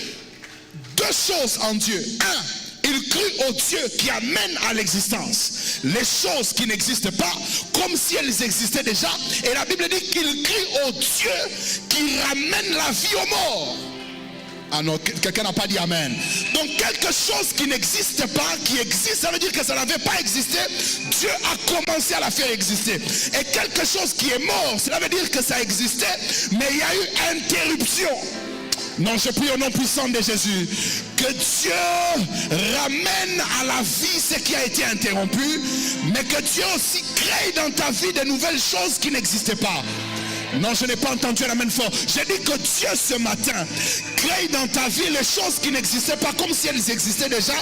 Speaker 2: deux choses en Dieu. Un, il crut au Dieu qui amène à l'existence les choses qui n'existent pas, comme si elles existaient déjà. Et la Bible dit qu'il crut au Dieu qui ramène la vie aux morts. Ah non, quelqu'un n'a pas dit amen. Donc quelque chose qui n'existe pas, qui existe, ça veut dire que ça n'avait pas existé. Dieu a commencé à la faire exister. Et quelque chose qui est mort, cela veut dire que ça existait, mais il y a eu interruption. Non, je prie au nom puissant de Jésus, que Dieu ramène à la vie ce qui a été interrompu, mais que Dieu aussi crée dans ta vie de nouvelles choses qui n'existaient pas. Non, je n'ai pas entendu un amen fort. J'ai dit que Dieu ce matin crée dans ta vie les choses qui n'existaient pas comme si elles existaient déjà,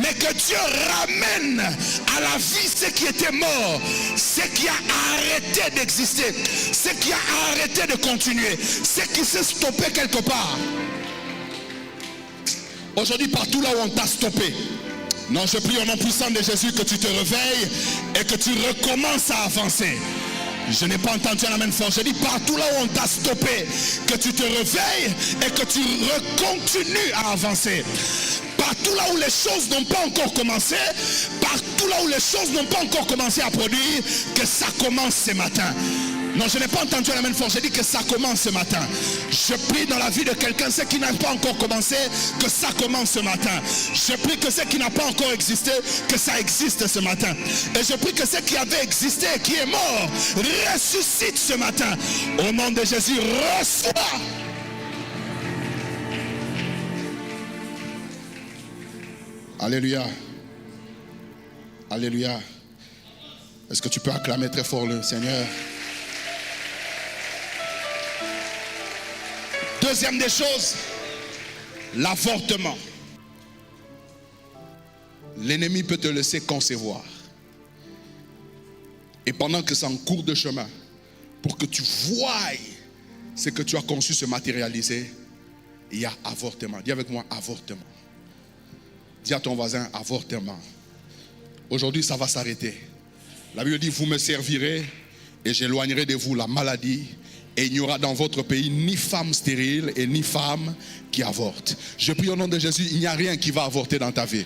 Speaker 2: mais que Dieu ramène à la vie ce qui était mort, ce qui a arrêté d'exister, ce qui a arrêté de continuer, ce qui s'est stoppé quelque part. Aujourd'hui, partout là où on t'a stoppé, non, je prie au nom puissant de Jésus que tu te réveilles et que tu recommences à avancer. Je n'ai pas entendu un amen fort. Je dis partout là où on t'a stoppé, que tu te réveilles et que tu continues à avancer. Partout là où les choses n'ont pas encore commencé, partout là où les choses n'ont pas encore commencé à produire, que ça commence ce matin. Non, je n'ai pas entendu un amen fort. J'ai dit que ça commence ce matin. Je prie dans la vie de quelqu'un, ce qui n'a pas encore commencé, que ça commence ce matin. Je prie que ce qui n'a pas encore existé, que ça existe ce matin. Et je prie que ce qui avait existé, qui est mort, ressuscite ce matin. Au nom de Jésus, reçois. Alléluia. Alléluia. Est-ce que tu peux acclamer très fort le Seigneur? Deuxième des choses, l'avortement. L'ennemi peut te laisser concevoir. Et pendant que c'est en cours de chemin, pour que tu voies ce que tu as conçu se matérialiser, il y a avortement. Dis avec moi, avortement. Dis à ton voisin, avortement. Aujourd'hui, ça va s'arrêter. La Bible dit, vous me servirez et j'éloignerai de vous la maladie. Et il n'y aura dans votre pays ni femme stérile et ni femme qui avorte. Je prie au nom de Jésus, il n'y a rien qui va avorter dans ta vie.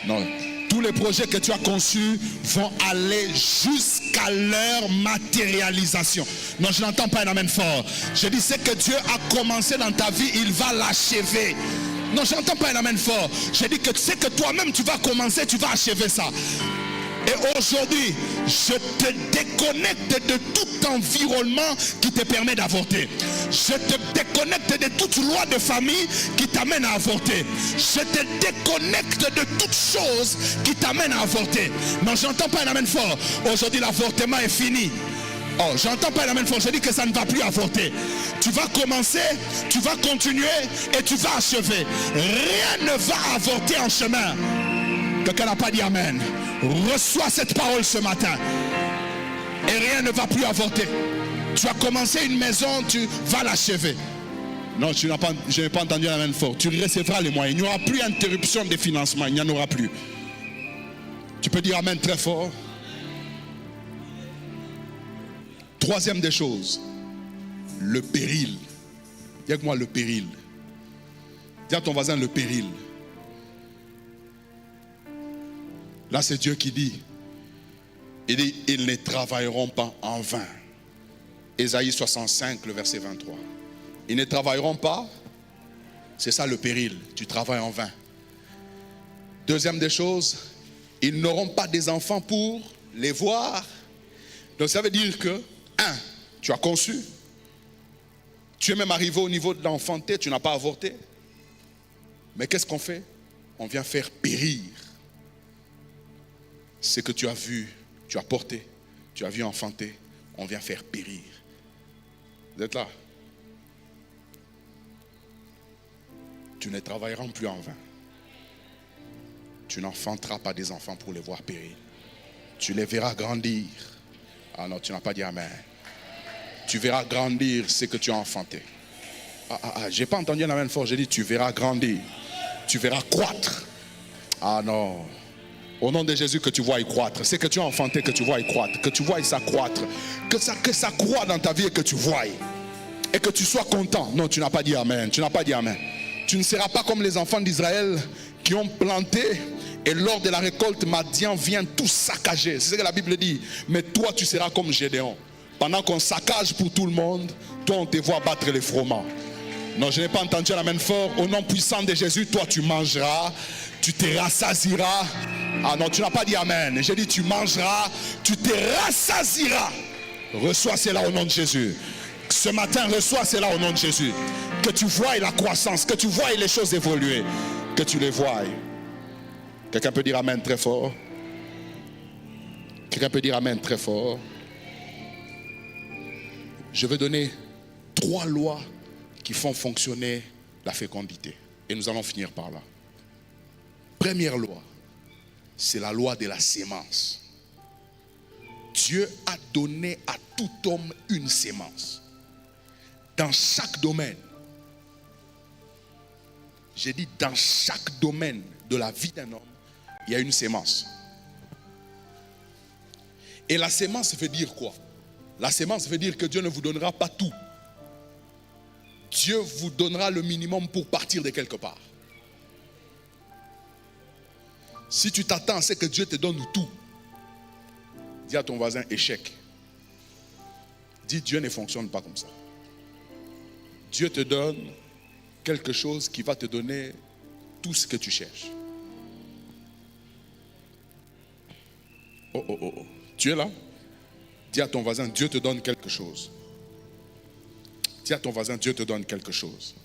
Speaker 2: Non. Tous les projets que tu as conçus vont aller jusqu'à leur matérialisation. Non, je n'entends pas un amen fort. Je dis, ce que Dieu a commencé dans ta vie, il va l'achever. Non, je n'entends pas un amen fort. Je dis que c'est que toi-même tu vas commencer, tu vas achever ça. Et aujourd'hui, je te déconnecte de tout environnement qui te permet d'avorter. Je te déconnecte de toute loi de famille qui t'amène à avorter. Je te déconnecte de toute chose qui t'amène à avorter. Non, je n'entends pas un amen fort. Aujourd'hui, l'avortement est fini. Oh, j'entends pas un amen fort. Je dis que ça ne va plus avorter. Tu vas commencer, tu vas continuer et tu vas achever. Rien ne va avorter en chemin. Quelqu'un n'a pas dit amen. Reçois cette parole ce matin. Et rien ne va plus avorter. Tu as commencé une maison, tu vas l'achever. Non, je n'ai pas entendu la main fort. Tu recevras les moyens. Il n'y aura plus d'interruption de financement. Il n'y en aura plus. Tu peux dire amen très fort. Troisième des choses, le péril. Dis avec moi le péril. Dis à ton voisin le péril. Là, c'est Dieu qui dit, il dit, ils ne travailleront pas en vain. Ésaïe 65, le verset 23. Ils ne travailleront pas, c'est ça le péril, tu travailles en vain. Deuxième des choses, ils n'auront pas des enfants pour les voir. Donc ça veut dire que, tu as conçu, tu es même arrivé au niveau de l'enfanté, tu n'as pas avorté. Mais qu'est-ce qu'on fait? On vient faire périr ce que tu as vu, tu as porté, tu as vu enfanter, on vient faire périr. Vous êtes là? Tu ne travailleras plus en vain. Tu n'enfanteras pas des enfants pour les voir périr. Tu les verras grandir Ah non, tu n'as pas dit amen. Tu verras grandir ce que tu as enfanté. J'ai pas entendu un amen fort. J'ai dit tu verras grandir. Tu verras croître. Ah non. Au nom de Jésus, que tu vois y croître. C'est que tu as enfanté, que tu vois y croître. Que tu vois y s'accroître. Que ça croît dans ta vie et que tu vois. Et que tu sois content. Non, tu n'as pas dit amen. Tu n'as pas dit amen. Tu ne seras pas comme les enfants d'Israël qui ont planté et lors de la récolte, Madian vient tout saccager. C'est ce que la Bible dit. Mais toi, tu seras comme Gédéon. Pendant qu'on saccage pour tout le monde, toi, on te voit battre les froment. Non, je n'ai pas entendu un amen fort. Au nom puissant de Jésus, toi, tu mangeras. Tu te rassasieras. Ah non, tu n'as pas dit amen. J'ai dit tu mangeras. Tu te rassasieras. Reçois cela au nom de Jésus. Ce matin, reçois cela au nom de Jésus. Que tu voies la croissance, que tu voies les choses évoluer, que tu les voies. Quelqu'un peut dire amen très fort? Quelqu'un peut dire amen très fort? Je vais donner 3 lois qui font fonctionner la fécondité. Et nous allons finir par là. Première loi, c'est la loi de la sémence. Dieu a donné à tout homme une sémence. Dans chaque domaine. J'ai dit dans chaque domaine de la vie d'un homme, il y a une sémence. Et la sémence veut dire quoi? La sémence veut dire que Dieu ne vous donnera pas tout. Dieu vous donnera le minimum pour partir de quelque part. Si tu t'attends à ce que Dieu te donne tout, dis à ton voisin échec. Dis Dieu ne fonctionne pas comme ça. Dieu te donne quelque chose qui va te donner tout ce que tu cherches. Oh. Tu es là? Dis à ton voisin, Dieu te donne quelque chose. Dis à ton voisin, Dieu te donne quelque chose.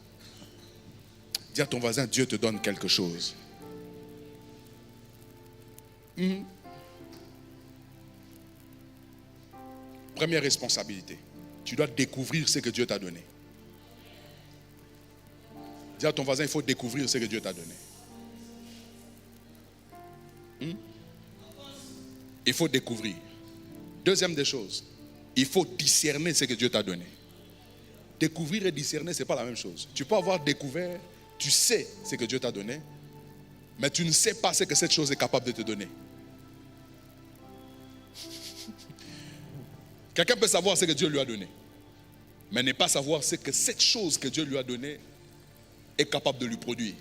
Speaker 2: Dis à ton voisin, Dieu te donne quelque chose. Première responsabilité. Tu dois découvrir ce que Dieu t'a donné. Dis à ton voisin, il faut découvrir ce que Dieu t'a donné. Il faut découvrir. Deuxième des choses, il faut discerner ce que Dieu t'a donné. Découvrir et discerner, ce n'est pas la même chose. Tu peux avoir découvert, tu sais ce que Dieu t'a donné, mais tu ne sais pas ce que cette chose est capable de te donner. Quelqu'un peut savoir ce que Dieu lui a donné, mais ne pas savoir ce que cette chose que Dieu lui a donnée est capable de lui produire.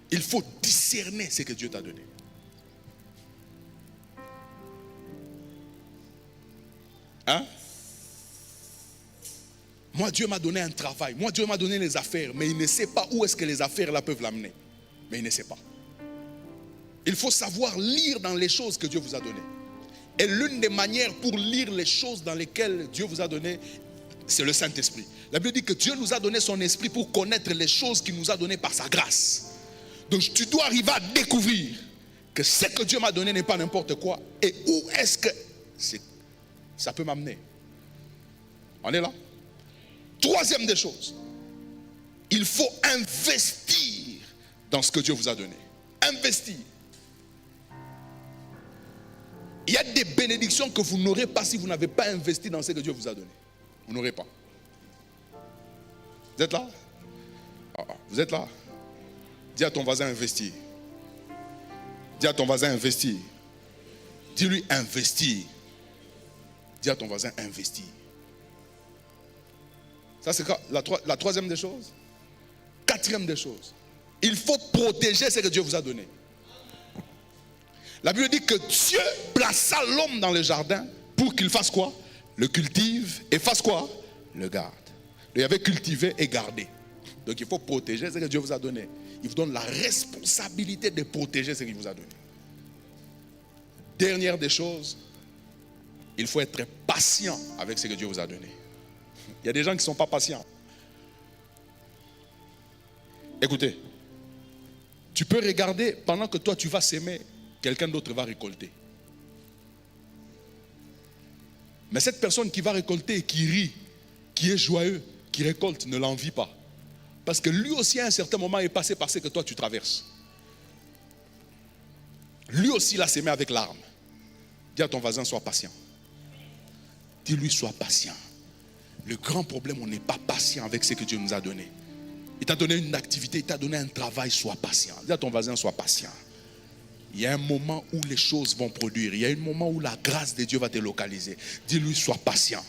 Speaker 2: Il faut discerner ce que Dieu t'a donné. Hein? Moi, Dieu m'a donné un travail. Moi, Dieu m'a donné les affaires. Mais il ne sait pas où est-ce que les affaires là peuvent l'amener. Mais il ne sait pas. Il faut savoir lire dans les choses que Dieu vous a données. Et l'une des manières pour lire les choses dans lesquelles Dieu vous a donné, c'est le Saint-Esprit. La Bible dit que Dieu nous a donné son esprit pour connaître les choses qu'il nous a données par sa grâce. Donc tu dois arriver à découvrir que ce que Dieu m'a donné n'est pas n'importe quoi. Et où est-ce que ça peut m'amener? On est là? Troisième des choses, il faut investir dans ce que Dieu vous a donné. Investir. Il y a des bénédictions que vous n'aurez pas si vous n'avez pas investi dans ce que Dieu vous a donné. Vous n'aurez pas. Vous êtes là? Vous êtes là? Dis à ton voisin investir. Dis à ton voisin investir. Dis-lui investir. Dis à ton voisin investir. Ça c'est la troisième des choses. Quatrième des choses. Il faut protéger ce que Dieu vous a donné. La Bible dit que Dieu plaça l'homme dans le jardin pour qu'il fasse quoi? Le cultive et fasse quoi? Le garde. Il y avait cultiver et garder. Donc il faut protéger ce que Dieu vous a donné. Il vous donne la responsabilité de protéger ce qu'il vous a donné. Dernière des choses, il faut être patient avec ce que Dieu vous a donné. Il y a des gens qui ne sont pas patients. Écoutez, tu peux regarder pendant que toi tu vas s'aimer, quelqu'un d'autre va récolter. Mais cette personne qui va récolter et qui rit, qui est joyeux, qui récolte, ne l'envie pas. Parce que lui aussi à un certain moment est passé par ce que toi tu traverses. Lui aussi l'a s'aimé avec larmes. Dis à ton voisin, sois patient. Dis-lui, sois patient. Le grand problème, on n'est pas patient avec ce que Dieu nous a donné. Il t'a donné une activité, il t'a donné un travail, sois patient. Dis à ton voisin, sois patient. Il y a un moment où les choses vont produire. Il y a un moment où la grâce de Dieu va te localiser. Dis-lui, sois patient.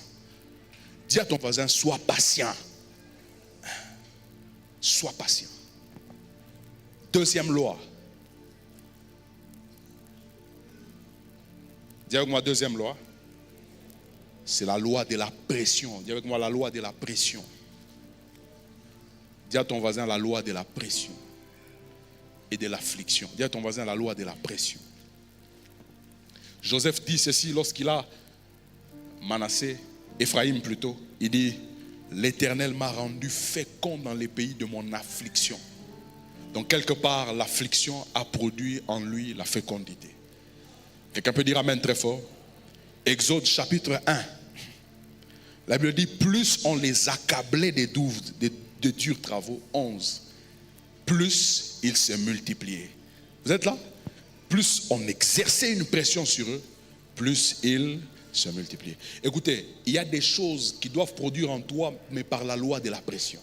Speaker 2: Dis à ton voisin, sois patient. Sois patient. Deuxième loi. Dis avec moi, deuxième loi. C'est la loi de la pression. Dis avec moi, la loi de la pression. Dis à ton voisin, la loi de la pression et de l'affliction. Dis à ton voisin, la loi de la pression. Joseph dit ceci lorsqu'il a Manassé, Ephraïm plutôt. Il dit, l'Éternel m'a rendu fécond dans les pays de mon affliction. Donc quelque part, l'affliction a produit en lui la fécondité. Quelqu'un peut dire amen très fort. Exode chapitre 1. La Bible dit, plus on les accablait de durs travaux, 11, plus ils se multipliaient. Vous êtes là? Plus on exerçait une pression sur eux, plus ils se multipliaient. Écoutez, il y a des choses qui doivent produire en toi, mais par la loi de la pression.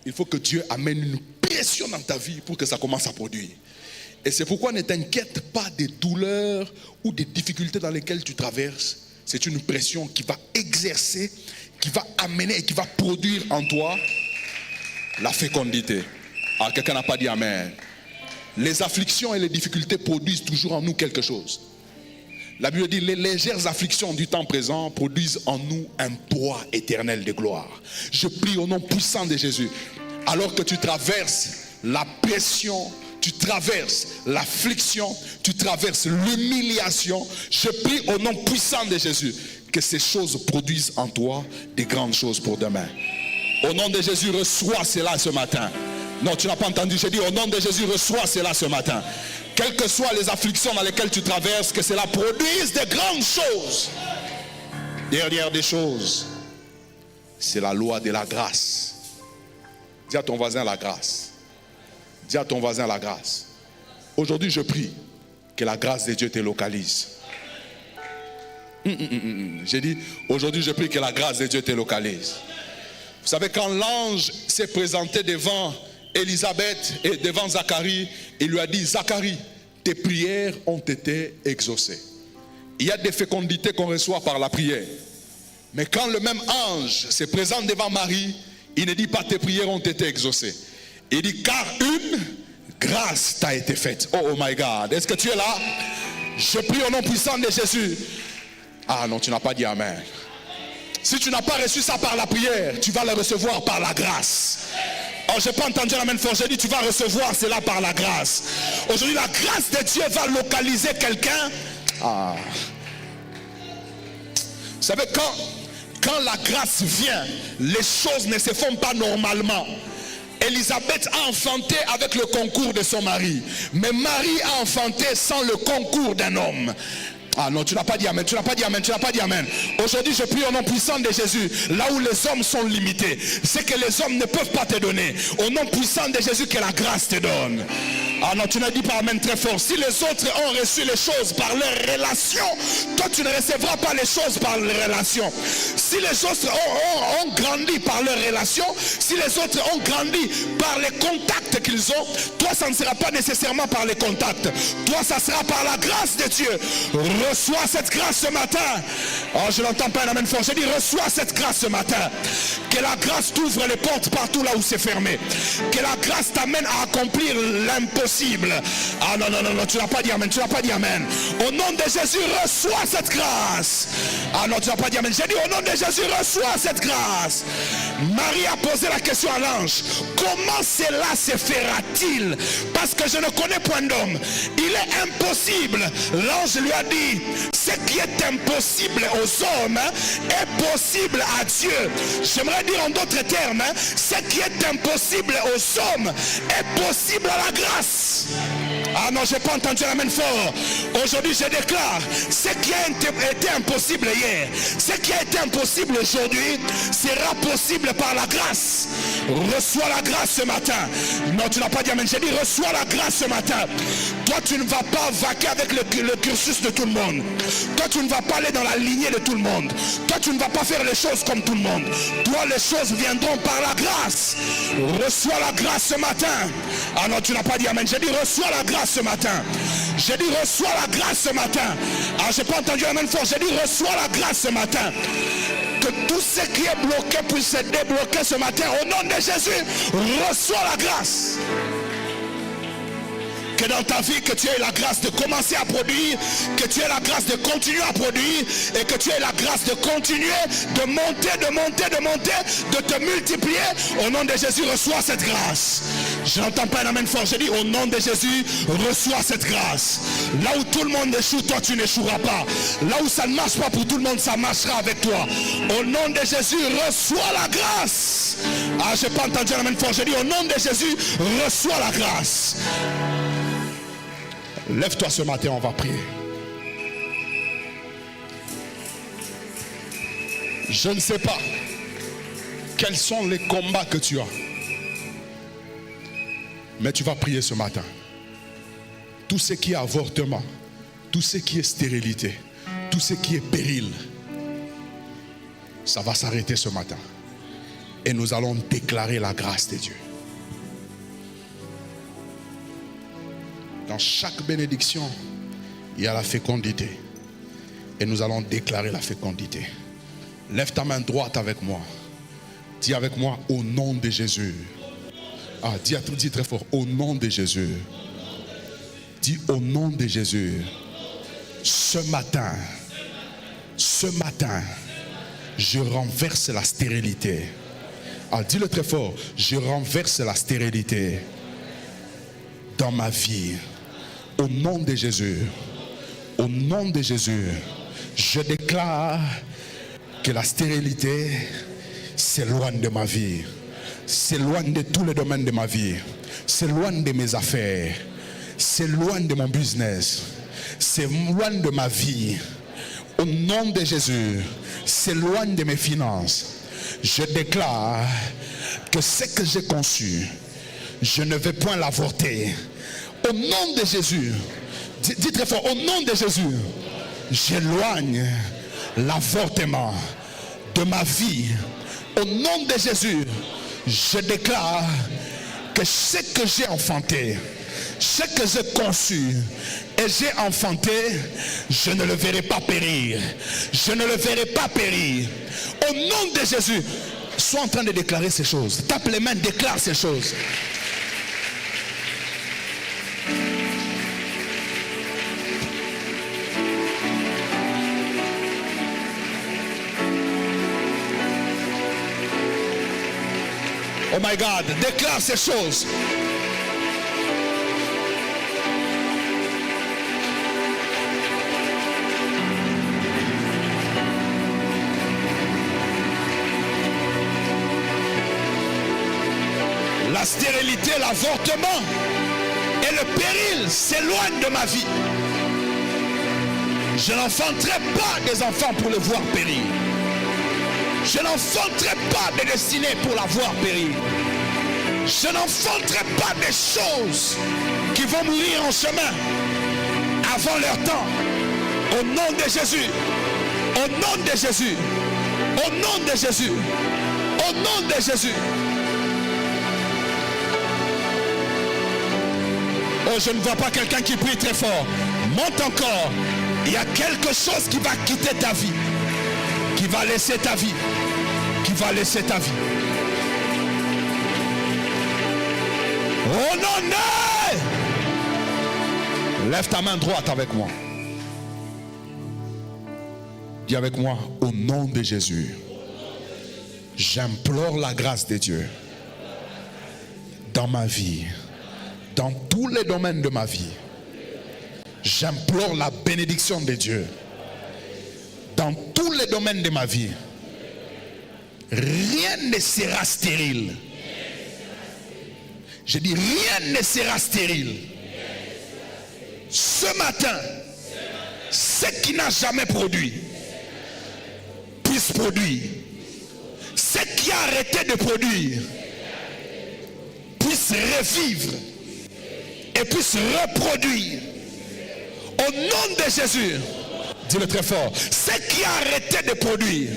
Speaker 2: Il faut que Dieu amène une pression dans ta vie pour que ça commence à produire. Et c'est pourquoi ne t'inquiète pas des douleurs ou des difficultés dans lesquelles tu traverses. C'est une pression qui va exercer, qui va amener et qui va produire en toi la fécondité. Ah, quelqu'un n'a pas dit amen. Les afflictions et les difficultés produisent toujours en nous quelque chose. La Bible dit, les légères afflictions du temps présent produisent en nous un poids éternel de gloire. Je prie au nom puissant de Jésus, alors que tu traverses la pression, tu traverses l'affliction, tu traverses l'humiliation, je prie au nom puissant de Jésus que ces choses produisent en toi des grandes choses pour demain. Au nom de Jésus, reçois cela ce matin. Non, tu n'as pas entendu, j'ai dit au nom de Jésus, reçois cela ce matin. Quelles que soient les afflictions dans lesquelles tu traverses, que cela produise de grandes choses. Dernière des choses, c'est la loi de la grâce. Dis à ton voisin la grâce. Dis à ton voisin la grâce. Aujourd'hui, je prie que la grâce de Dieu te localise. J'ai dit, aujourd'hui, je prie que la grâce de Dieu te localise. Vous savez, quand l'ange s'est présenté devant Élisabeth et devant Zacharie, il lui a dit, Zacharie, tes prières ont été exaucées. Il y a des fécondités qu'on reçoit par la prière. Mais quand le même ange se présente devant Marie, il ne dit pas tes prières ont été exaucées. Il dit car une grâce t'a été faite. Oh my God, est-ce que tu es là? Je prie au nom puissant de Jésus. Ah non, tu n'as pas dit amen. Si tu n'as pas reçu ça par la prière, tu vas le recevoir par la grâce. Oh, je n'ai pas entendu la même fois. J'ai dit tu vas recevoir cela par la grâce. Aujourd'hui, la grâce de Dieu va localiser quelqu'un. Ah. Vous savez, quand la grâce vient, les choses ne se font pas normalement. Élisabeth a enfanté avec le concours de son mari. Mais Marie a enfanté sans le concours d'un homme. Ah non, tu n'as pas dit amen, tu n'as pas dit amen, tu n'as pas dit amen. Aujourd'hui, je prie au nom puissant de Jésus. Là où les hommes sont limités, c'est que les hommes ne peuvent pas te donner. Au nom puissant de Jésus, que la grâce te donne. Ah non, tu n'as dit pas amen très fort. Si les autres ont reçu les choses par leur relation, toi tu ne recevras pas les choses par leur relation. Si les autres ont grandi par leur relation, si les autres ont grandi par les contacts qu'ils ont, toi ça ne sera pas nécessairement par les contacts. Toi ça sera par la grâce de Dieu. Reçois cette grâce ce matin. Oh, je n'entends pas un amen fort. Je dis reçois cette grâce ce matin. Que la grâce t'ouvre les portes partout là où c'est fermé. Que la grâce t'amène à accomplir l'impossible. Ah non, non, non, non, tu n'as pas dit amen, tu n'as pas dit amen. Au nom de Jésus, reçois cette grâce. Ah non, tu n'as pas dit amen. J'ai dit au nom de Jésus, reçois cette grâce. Marie a posé la question à l'ange. Comment cela se fera-t-il? Parce que je ne connais point d'homme. Il est impossible. L'ange lui a dit, ce qui est impossible aux hommes est possible à Dieu. J'aimerais dire en d'autres termes, ce qui est impossible aux hommes est possible à la grâce.
Speaker 3: Ah non, je n'ai pas entendu la main fort. Aujourd'hui, je déclare, ce qui a été impossible hier, ce qui a été impossible aujourd'hui, sera possible par la grâce. Reçois la grâce ce matin. Non, tu n'as pas dit amen. J'ai dit, reçois la grâce ce matin. Toi, tu ne vas pas vaquer avec le cursus de tout le monde. Toi, tu ne vas pas aller dans la lignée de tout le monde. Toi, tu ne vas pas faire les choses comme tout le monde. Toi, les choses viendront par la grâce. Reçois la grâce ce matin. Ah non, tu n'as pas dit amen. J'ai dit, reçois la grâce ce matin. J'ai dit, reçois la grâce ce matin. Ah, j'ai pas entendu amen fort. J'ai dit, reçois la grâce ce matin. Que tout ce qui est bloqué puisse se débloquer ce matin. Au nom de Jésus, reçois la grâce. Que dans ta vie, que tu aies la grâce de commencer à produire, que tu aies la grâce de continuer à produire, et que tu aies la grâce de continuer, de monter, de te multiplier. Au nom de Jésus, reçois cette grâce. Je n'entends pas un amen fort. Je dis, au nom de Jésus, reçois cette grâce. Là où tout le monde échoue, toi tu n'échoueras pas. Là où ça ne marche pas pour tout le monde, ça marchera avec toi. Au nom de Jésus, reçois la grâce. Ah, je n'ai pas entendu un amen fort. Je dis, au nom de Jésus, reçois la grâce. Lève-toi ce matin, on va prier. Je ne sais pas quels sont les combats que tu as, mais tu vas prier ce matin. Tout ce qui est avortement, tout ce qui est stérilité, tout ce qui est péril, ça va s'arrêter ce matin. Et nous allons déclarer la grâce de Dieu. Dans chaque bénédiction, il y a la fécondité. Et nous allons déclarer la fécondité. Lève ta main droite avec moi. Dis avec moi, au nom de Jésus. Ah, dis très fort, au nom de Jésus. Dis au nom de Jésus. Ce matin, je renverse la stérilité. Ah, dis-le très fort, je renverse la stérilité dans ma vie. Au nom de Jésus, au nom de Jésus, je déclare que la stérilité s'éloigne de ma vie, s'éloigne de tous les domaines de ma vie, s'éloigne de mes affaires, s'éloigne de mon business, s'éloigne de ma vie. Au nom de Jésus, s'éloigne de mes finances. Je déclare que ce que j'ai conçu, je ne vais point l'avorter. Au nom de Jésus, dis très fort, au nom de Jésus, j'éloigne l'avortement de ma vie. Au nom de Jésus, je déclare que ce que j'ai enfanté, ce que j'ai conçu et j'ai enfanté, je ne le verrai pas périr. Je ne le verrai pas périr. Au nom de Jésus, sois en train de déclarer ces choses. Tape les mains, déclare ces choses. Oh my God, déclare ces choses. La stérilité, l'avortement et le péril s'éloignent de ma vie. Je n'enfanterai pas des enfants pour le voir périr. Je n'enfanterai pas des destinées pour la voir périr. Je n'enfanterai pas des choses qui vont mourir en chemin avant leur temps. Au nom de Jésus. Au nom de Jésus. Au nom de Jésus. Au nom de Jésus. Oh, je ne vois pas quelqu'un qui prie très fort. Monte encore. Il y a quelque chose qui va quitter ta vie. Qui va laisser ta vie. Qui va laisser ta vie. Oh non, non! Lève ta main droite avec moi. Dis avec moi, au nom de Jésus, j'implore la grâce de Dieu dans ma vie, dans tous les domaines de ma vie. J'implore la bénédiction de Dieu dans tous les domaines de ma vie. Rien ne sera stérile. Je dis rien ne sera stérile Ce matin, ce qui n'a jamais produit puisse produire. Ce qui a arrêté de produire puisse revivre et puisse reproduire. Au nom de Jésus, dis-le très fort, ce qui a arrêté de produire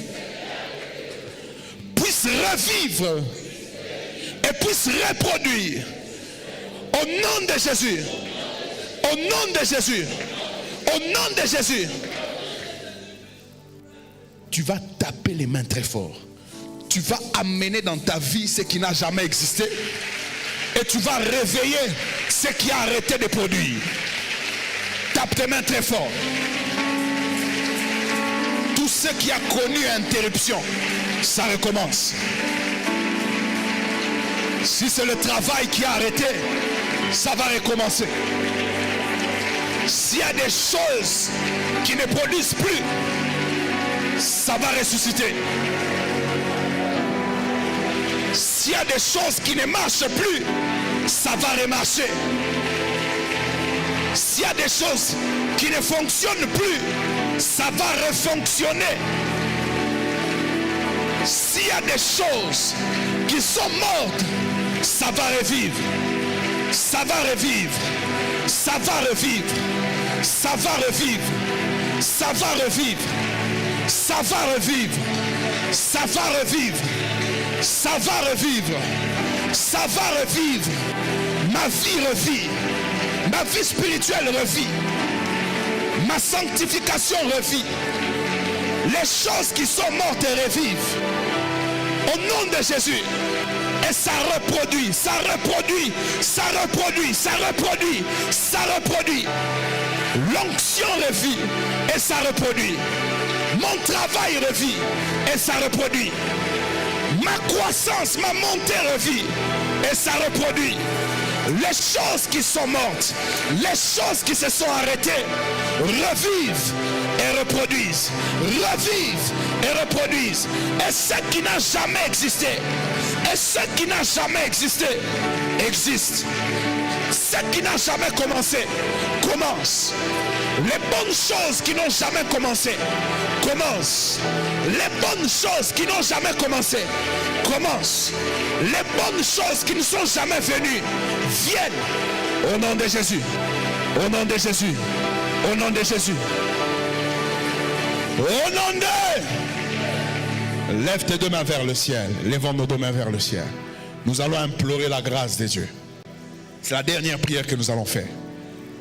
Speaker 3: puisse revivre et puisse reproduire. Au nom de Jésus, au nom de Jésus, au nom de Jésus. Tu vas taper les mains très fort. Tu vas amener dans ta vie ce qui n'a jamais existé. Et tu vas réveiller ce qui a arrêté de produire. Tape tes mains très fort. Tout ce qui a connu interruption, ça recommence. Si c'est le travail qui a arrêté, ça va recommencer. S'il y a des choses qui ne produisent plus, ça va ressusciter. S'il y a des choses qui ne marchent plus, ça va remarcher. S'il y a des choses qui ne fonctionnent plus, ça va refonctionner. S'il y a des choses qui sont mortes, ça va revivre. Ça va revivre. Ça va revivre. Ça va revivre. Ça va revivre. Ça va revivre. Ça va revivre. Ça va revivre. Ça va revivre. Ma vie revit. Ma vie spirituelle revit. Ma sanctification revit. Les choses qui sont mortes revivent. Au nom de Jésus. Et ça reproduit, ça reproduit, ça reproduit, ça reproduit, ça reproduit. L'onction revit et ça reproduit. Mon travail revit et ça reproduit. Ma croissance, ma montée revit et ça reproduit. Les choses qui sont mortes, les choses qui se sont arrêtées, revivent et reproduisent. Revivent et reproduisent. Et ce qui n'a jamais existé, et ce qui n'a jamais existé, existe. Ce qui n'a jamais commencé, commence. Les bonnes choses qui n'ont jamais commencé, commencent. Les bonnes choses qui n'ont jamais commencé, commencent. Les bonnes choses qui ne sont jamais venues, viennent. Au nom de Jésus. Au nom de Jésus. Au nom de Jésus. Au nom de... Lève tes deux mains vers le ciel. Lèvons nos deux mains vers le ciel. Nous allons implorer la grâce de Dieu. C'est la dernière prière que nous allons faire.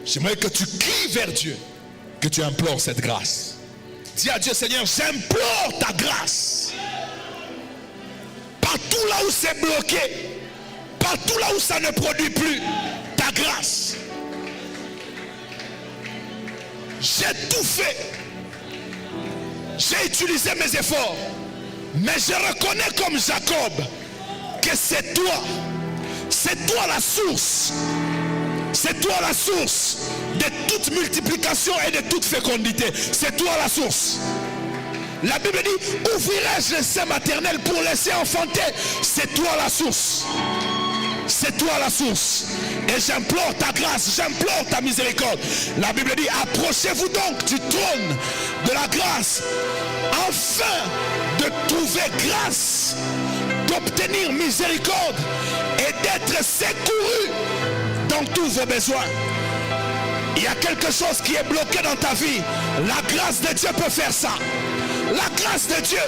Speaker 3: J'aimerais que tu cries vers Dieu, que tu implores cette grâce. Dis à Dieu, Seigneur, j'implore ta grâce. Partout là où c'est bloqué, partout là où ça ne produit plus, ta grâce. J'ai tout fait. J'ai utilisé mes efforts. Mais je reconnais comme Jacob que c'est toi. C'est toi la source. C'est toi la source de toute multiplication et de toute fécondité. C'est toi la source. La Bible dit, ouvrirai-je le sein maternel pour laisser enfanter? C'est toi la source. C'est toi la source. Et j'implore ta grâce, j'implore ta miséricorde. La Bible dit, approchez-vous donc du trône de la grâce, afin de trouver grâce, d'obtenir miséricorde et d'être secouru dans tous vos besoins. Il y a quelque chose qui est bloqué dans ta vie. La grâce de Dieu peut faire ça. La grâce de Dieu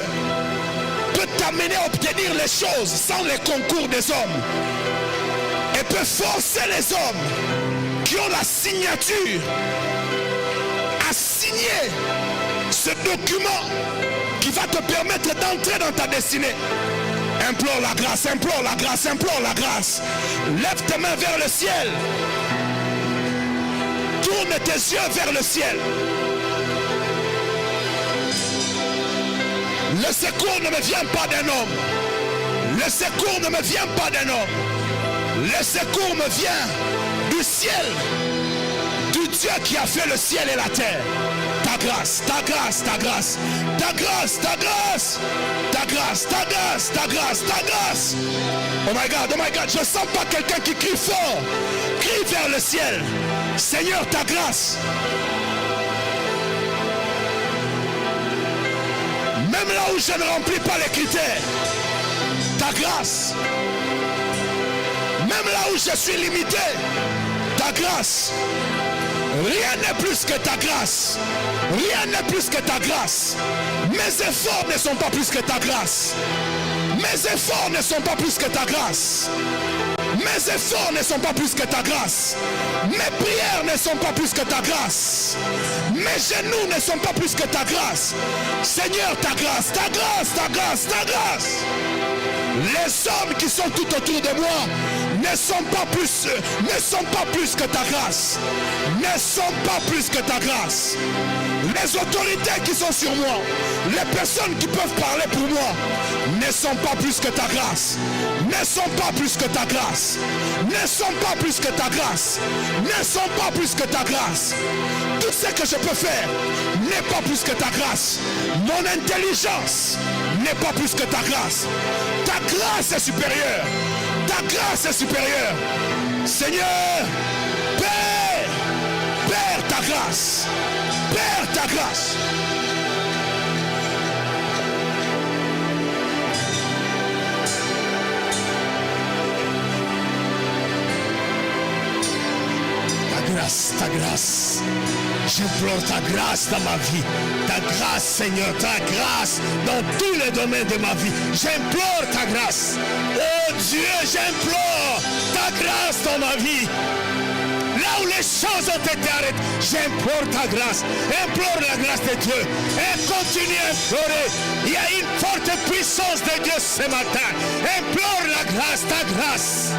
Speaker 3: peut t'amener à obtenir les choses sans les concours des hommes. Et peut forcer les hommes qui ont la signature à signer ce document qui va te permettre d'entrer dans ta destinée. Implore la grâce, implore la grâce, implore la grâce. Lève tes mains vers le ciel. Tourne tes yeux vers le ciel. Le secours ne me vient pas d'un homme. Le secours ne me vient pas d'un homme. Le secours me vient du ciel. Du Dieu qui a fait le ciel et la terre. Ta grâce, ta grâce, ta grâce, ta grâce, ta grâce, ta grâce, ta grâce, ta grâce, ta grâce. Oh my God, je ne sens pas quelqu'un qui crie fort. Crie vers le ciel. Seigneur, ta grâce. Même là où je ne remplis pas les critères, ta grâce. Même là où je suis limité, ta grâce. Rien n'est plus que ta grâce. Rien n'est plus que ta grâce. Mes efforts ne sont pas plus que ta grâce. Mes efforts ne sont pas plus que ta grâce. Mes efforts ne sont pas plus que ta grâce. Mes prières ne sont pas plus que ta grâce. Mes genoux ne sont pas plus que ta grâce. Seigneur, ta grâce, ta grâce, ta grâce, ta grâce. Les hommes qui sont tout autour de moi ne sont pas plus que ta grâce. Ne sont pas plus que ta grâce. Les autorités qui sont sur moi, les personnes qui peuvent parler pour moi, ne sont pas plus que ta grâce. Ne sont pas plus que ta grâce. Ne sont pas plus que ta grâce. Ne sont pas plus que ta grâce. Tout ce que je peux faire n'est pas plus que ta grâce. Mon intelligence n'est pas plus que ta grâce. Ta grâce est supérieure. Ta grâce est supérieure. Seigneur, Père, ta grâce. Père, ta grâce. Ta grâce, j'implore ta grâce dans ma vie, ta grâce Seigneur, ta grâce dans tous les domaines de ma vie, j'implore ta grâce, oh Dieu, j'implore ta grâce dans ma vie, là où les choses ont été arrêtées, j'implore ta grâce, implore la grâce de Dieu, et continue à implorer, il y a une forte puissance de Dieu ce matin, implore la grâce, ta grâce.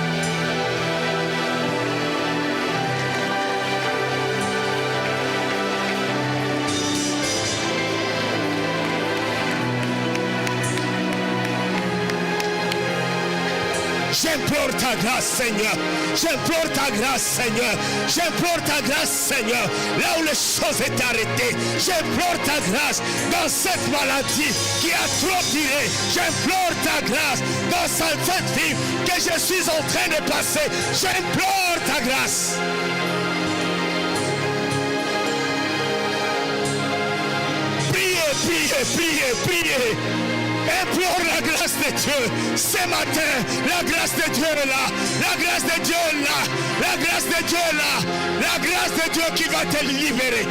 Speaker 3: J'implore ta grâce, Seigneur. J'implore ta grâce, Seigneur. J'implore ta grâce, Seigneur. Là où les choses étaient arrêtées, j'implore ta grâce dans cette maladie qui a trop duré. J'implore ta grâce dans cette vie que je suis en train de passer. J'implore ta grâce. Priez. Implore la grâce de Dieu. Ce matin, la grâce de Dieu est là. La grâce de Dieu est là. La grâce de Dieu est là. La grâce de Dieu qui va te libérer.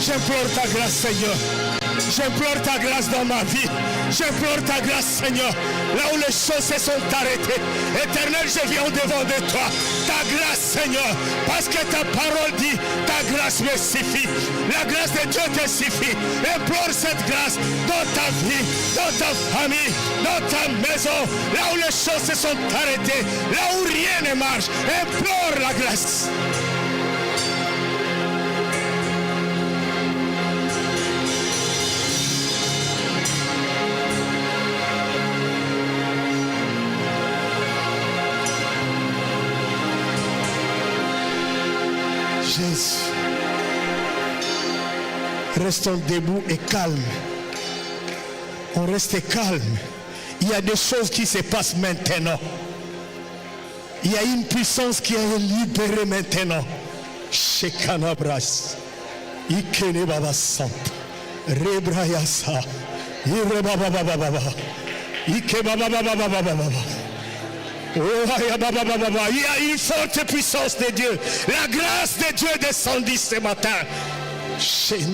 Speaker 3: J'implore ta grâce, Seigneur. J'implore ta grâce dans ma vie. J'implore ta grâce, Seigneur. Là où les choses se sont arrêtées. Éternel, je viens au-devant de toi. Ta grâce, Seigneur. Parce que ta parole dit, ta grâce me suffit. La grâce de Dieu te suffit. Implore cette grâce dans ta vie, dans ta famille, dans ta maison. Là où les choses se sont arrêtées. Là où rien ne marche. Implore la grâce. Jésus, restons debout et calme. On reste calme. Il y a des choses qui se passent maintenant. Il y a une puissance qui est libérée maintenant. Shekanabras, Ikene Baba Sant, Rebrayasa, Irebababababa, Ike Baba Baba. Oh, il y a une forte puissance de Dieu. La grâce de Dieu descendit ce matin. Jésus,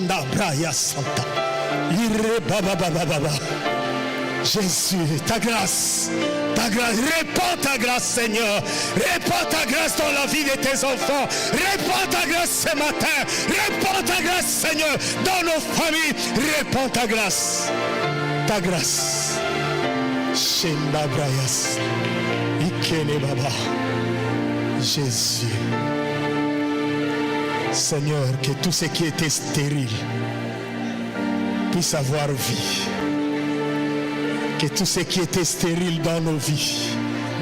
Speaker 3: ta grâce, répands ta grâce, Seigneur. Répands ta grâce dans la vie de tes enfants. Répands ta grâce ce matin. Répands ta grâce, Seigneur, dans nos familles. Répands ta grâce. Ta grâce. Shenda Brayas. Ikene Baba. Jésus. Seigneur, que tout ce qui était stérile puisse avoir vie. Que tout ce qui était stérile dans nos vies,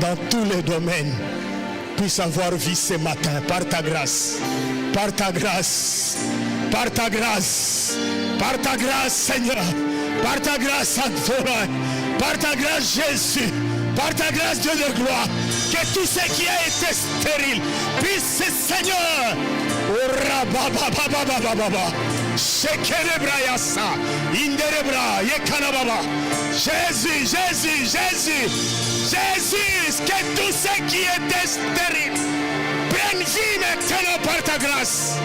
Speaker 3: dans tous les domaines, puisse avoir vie ce matin par ta grâce. Par ta grâce. Par ta grâce. Par ta grâce, Seigneur. Par ta grâce, Adonai. Par ta grâce, Jésus. Par ta grâce, Dieu de gloire, que tout ce qui a été stérile puisse, Seigneur, Jésus, Jésus, Jésus, Jésus, que tout ce qui était stérile prenne vie maintenant par ta grâce.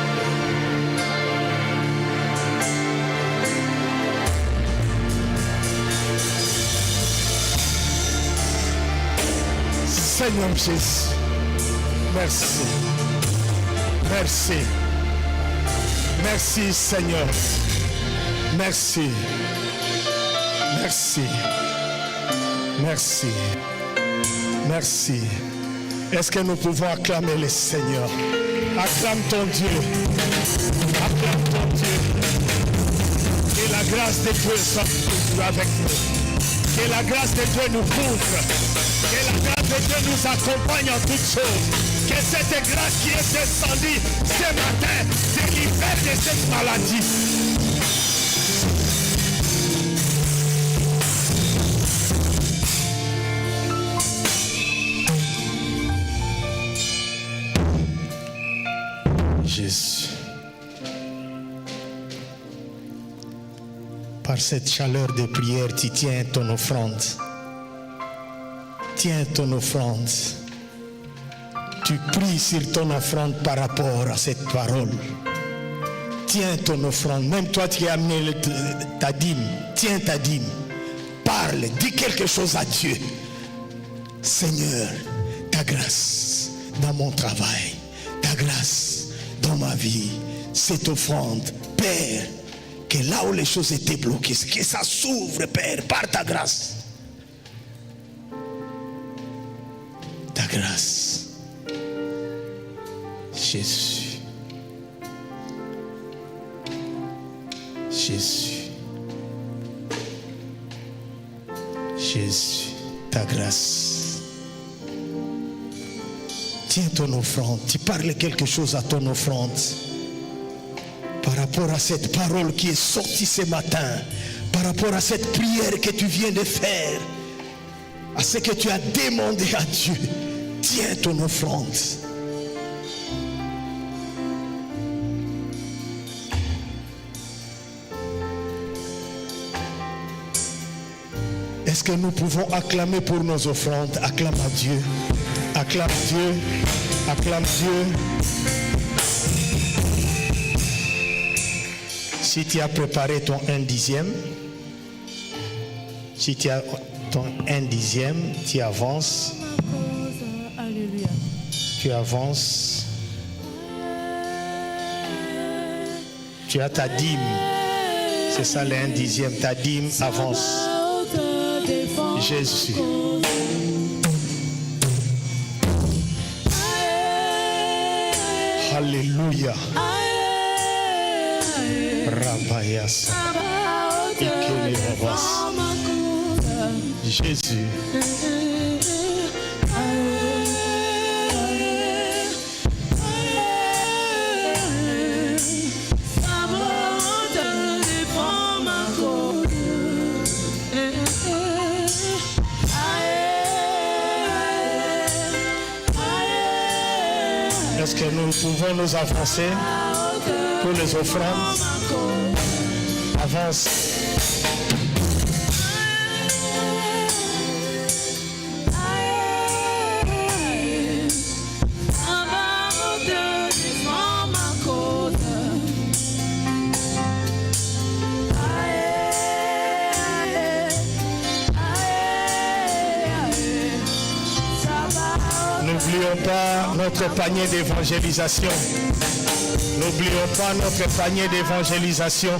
Speaker 3: Seigneur Jésus, merci, merci, merci Seigneur, merci, merci, merci, merci. Est-ce que nous pouvons acclamer le Seigneur? Acclame ton Dieu, acclame ton Dieu. Que la grâce de Dieu soit toujours avec nous. Que la grâce de Dieu nous couvre. Que la grâce de Dieu nous accompagne en toutes choses. Que cette grâce qui est descendue ce matin délivre de cette maladie. Jésus. Par cette chaleur de prière, tu tiens ton offrande. Tiens ton offrande. Tu pries sur ton offrande par rapport à cette parole. Tiens ton offrande. Même toi qui as amené ta dîme, tiens ta dîme. Parle, dis quelque chose à Dieu. Seigneur, ta grâce dans mon travail, ta grâce dans ma vie, cette offrande, Père, que là où les choses étaient bloquées, que ça s'ouvre, Père, par ta grâce. Ta grâce. Jésus. Jésus. Jésus. Ta grâce. Tiens ton offrande. Tu parles quelque chose à ton offrande. Par rapport à cette parole qui est sortie ce matin. Par rapport à cette prière que tu viens de faire. À ce que tu as demandé à Dieu. Tiens ton offrande. Est-ce que nous pouvons acclamer pour nos offrandes? Acclame à Dieu. Acclame Dieu. Acclame Dieu. Si tu as préparé ton 1/10, si tu as ton 1/10, tu avances.
Speaker 4: Alléluia.
Speaker 3: Tu avances. Tu as ta dîme. C'est ça le 1/10. Ta dîme avance. Jésus. Alléluia. Rabayas. Jésus. Est-ce que nous pouvons nous avancer pour les offrandes? Avance. N'oublions pas notre panier d'évangélisation. N'oublions pas notre panier d'évangélisation.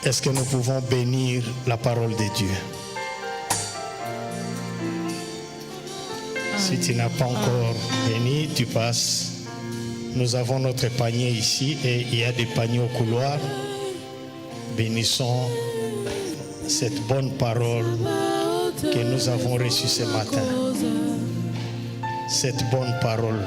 Speaker 5: Est-ce que nous pouvons bénir la parole de Dieu? Si tu n'as pas encore béni, tu passes. Nous avons notre panier ici et il y a des paniers au couloir. Bénissons cette bonne parole que nous avons reçue ce matin. Cette bonne parole.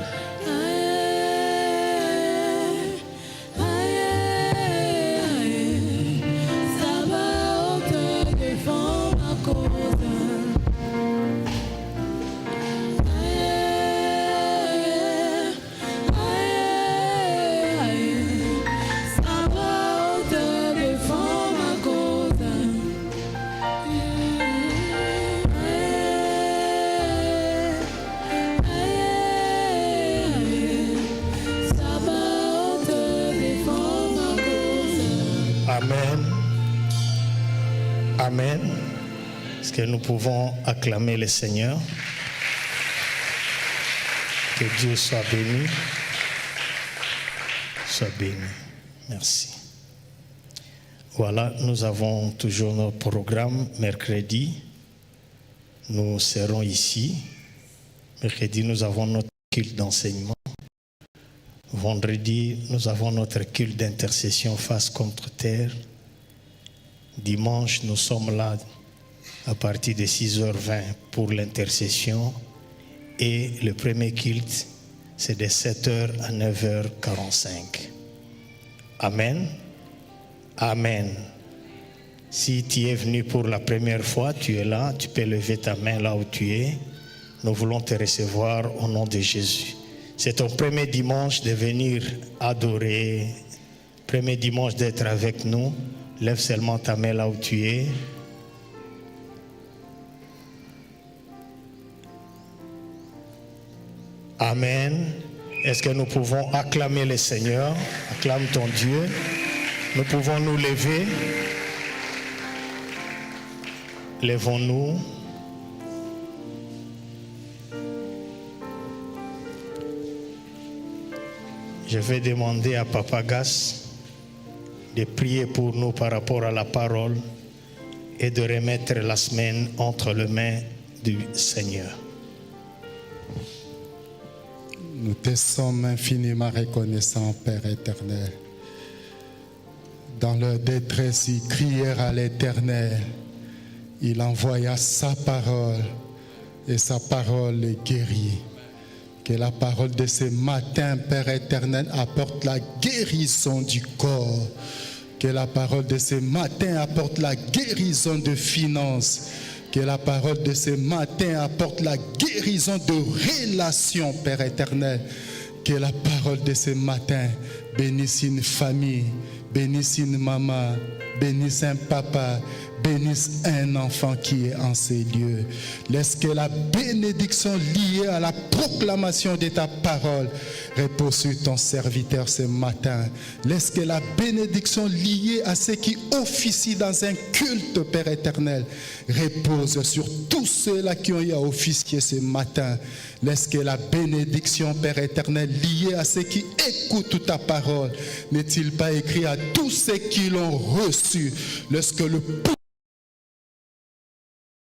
Speaker 5: Amen. Amen. Est-ce que nous pouvons acclamer le Seigneur? Que Dieu soit béni. Soit béni. Merci. Voilà, nous avons toujours notre programme. Mercredi, nous serons ici. Mercredi, nous avons notre culte d'enseignement. Vendredi, nous avons notre culte d'intercession face contre terre. Dimanche, nous sommes là à partir de 6h20 pour l'intercession. Et le premier culte, c'est de 7h à 9h45. Amen. Amen. Si tu es venu pour la première fois, tu es là, tu peux lever ta main là où tu es. Nous voulons te recevoir au nom de Jésus. C'est ton premier dimanche de venir adorer, premier dimanche d'être avec nous. Lève seulement ta main là où tu es. Amen. Est-ce que nous pouvons acclamer le Seigneur? Acclame ton Dieu. Nous pouvons nous lever. Levons-nous. Je vais demander à Papa Gas de prier pour nous par rapport à la parole et de remettre la semaine entre les mains du Seigneur.
Speaker 6: Nous te sommes infiniment reconnaissants, Père éternel. Dans leur détresse, ils crièrent à l'Éternel. Il envoya sa parole et sa parole les guérit. Que la parole de ce matin, Père éternel, apporte la guérison du corps. Que la parole de ce matin apporte la guérison de finances. Que la parole de ce matin apporte la guérison de relations, Père éternel. Que la parole de ce matin bénisse une famille, bénisse une maman, bénisse un papa, bénisse un enfant qui est en ces lieux. Laisse que la bénédiction liée à la proclamation de ta parole repose sur ton serviteur ce matin. Laisse que la bénédiction liée à ceux qui officient dans un culte, Père éternel, repose sur tous ceux-là qui ont eu à officier ce matin. Laisse que la bénédiction, Père éternel, liée à ceux qui écoutent ta parole, n'est-il pas écrit à tous ceux qui l'ont reçu? Lorsque le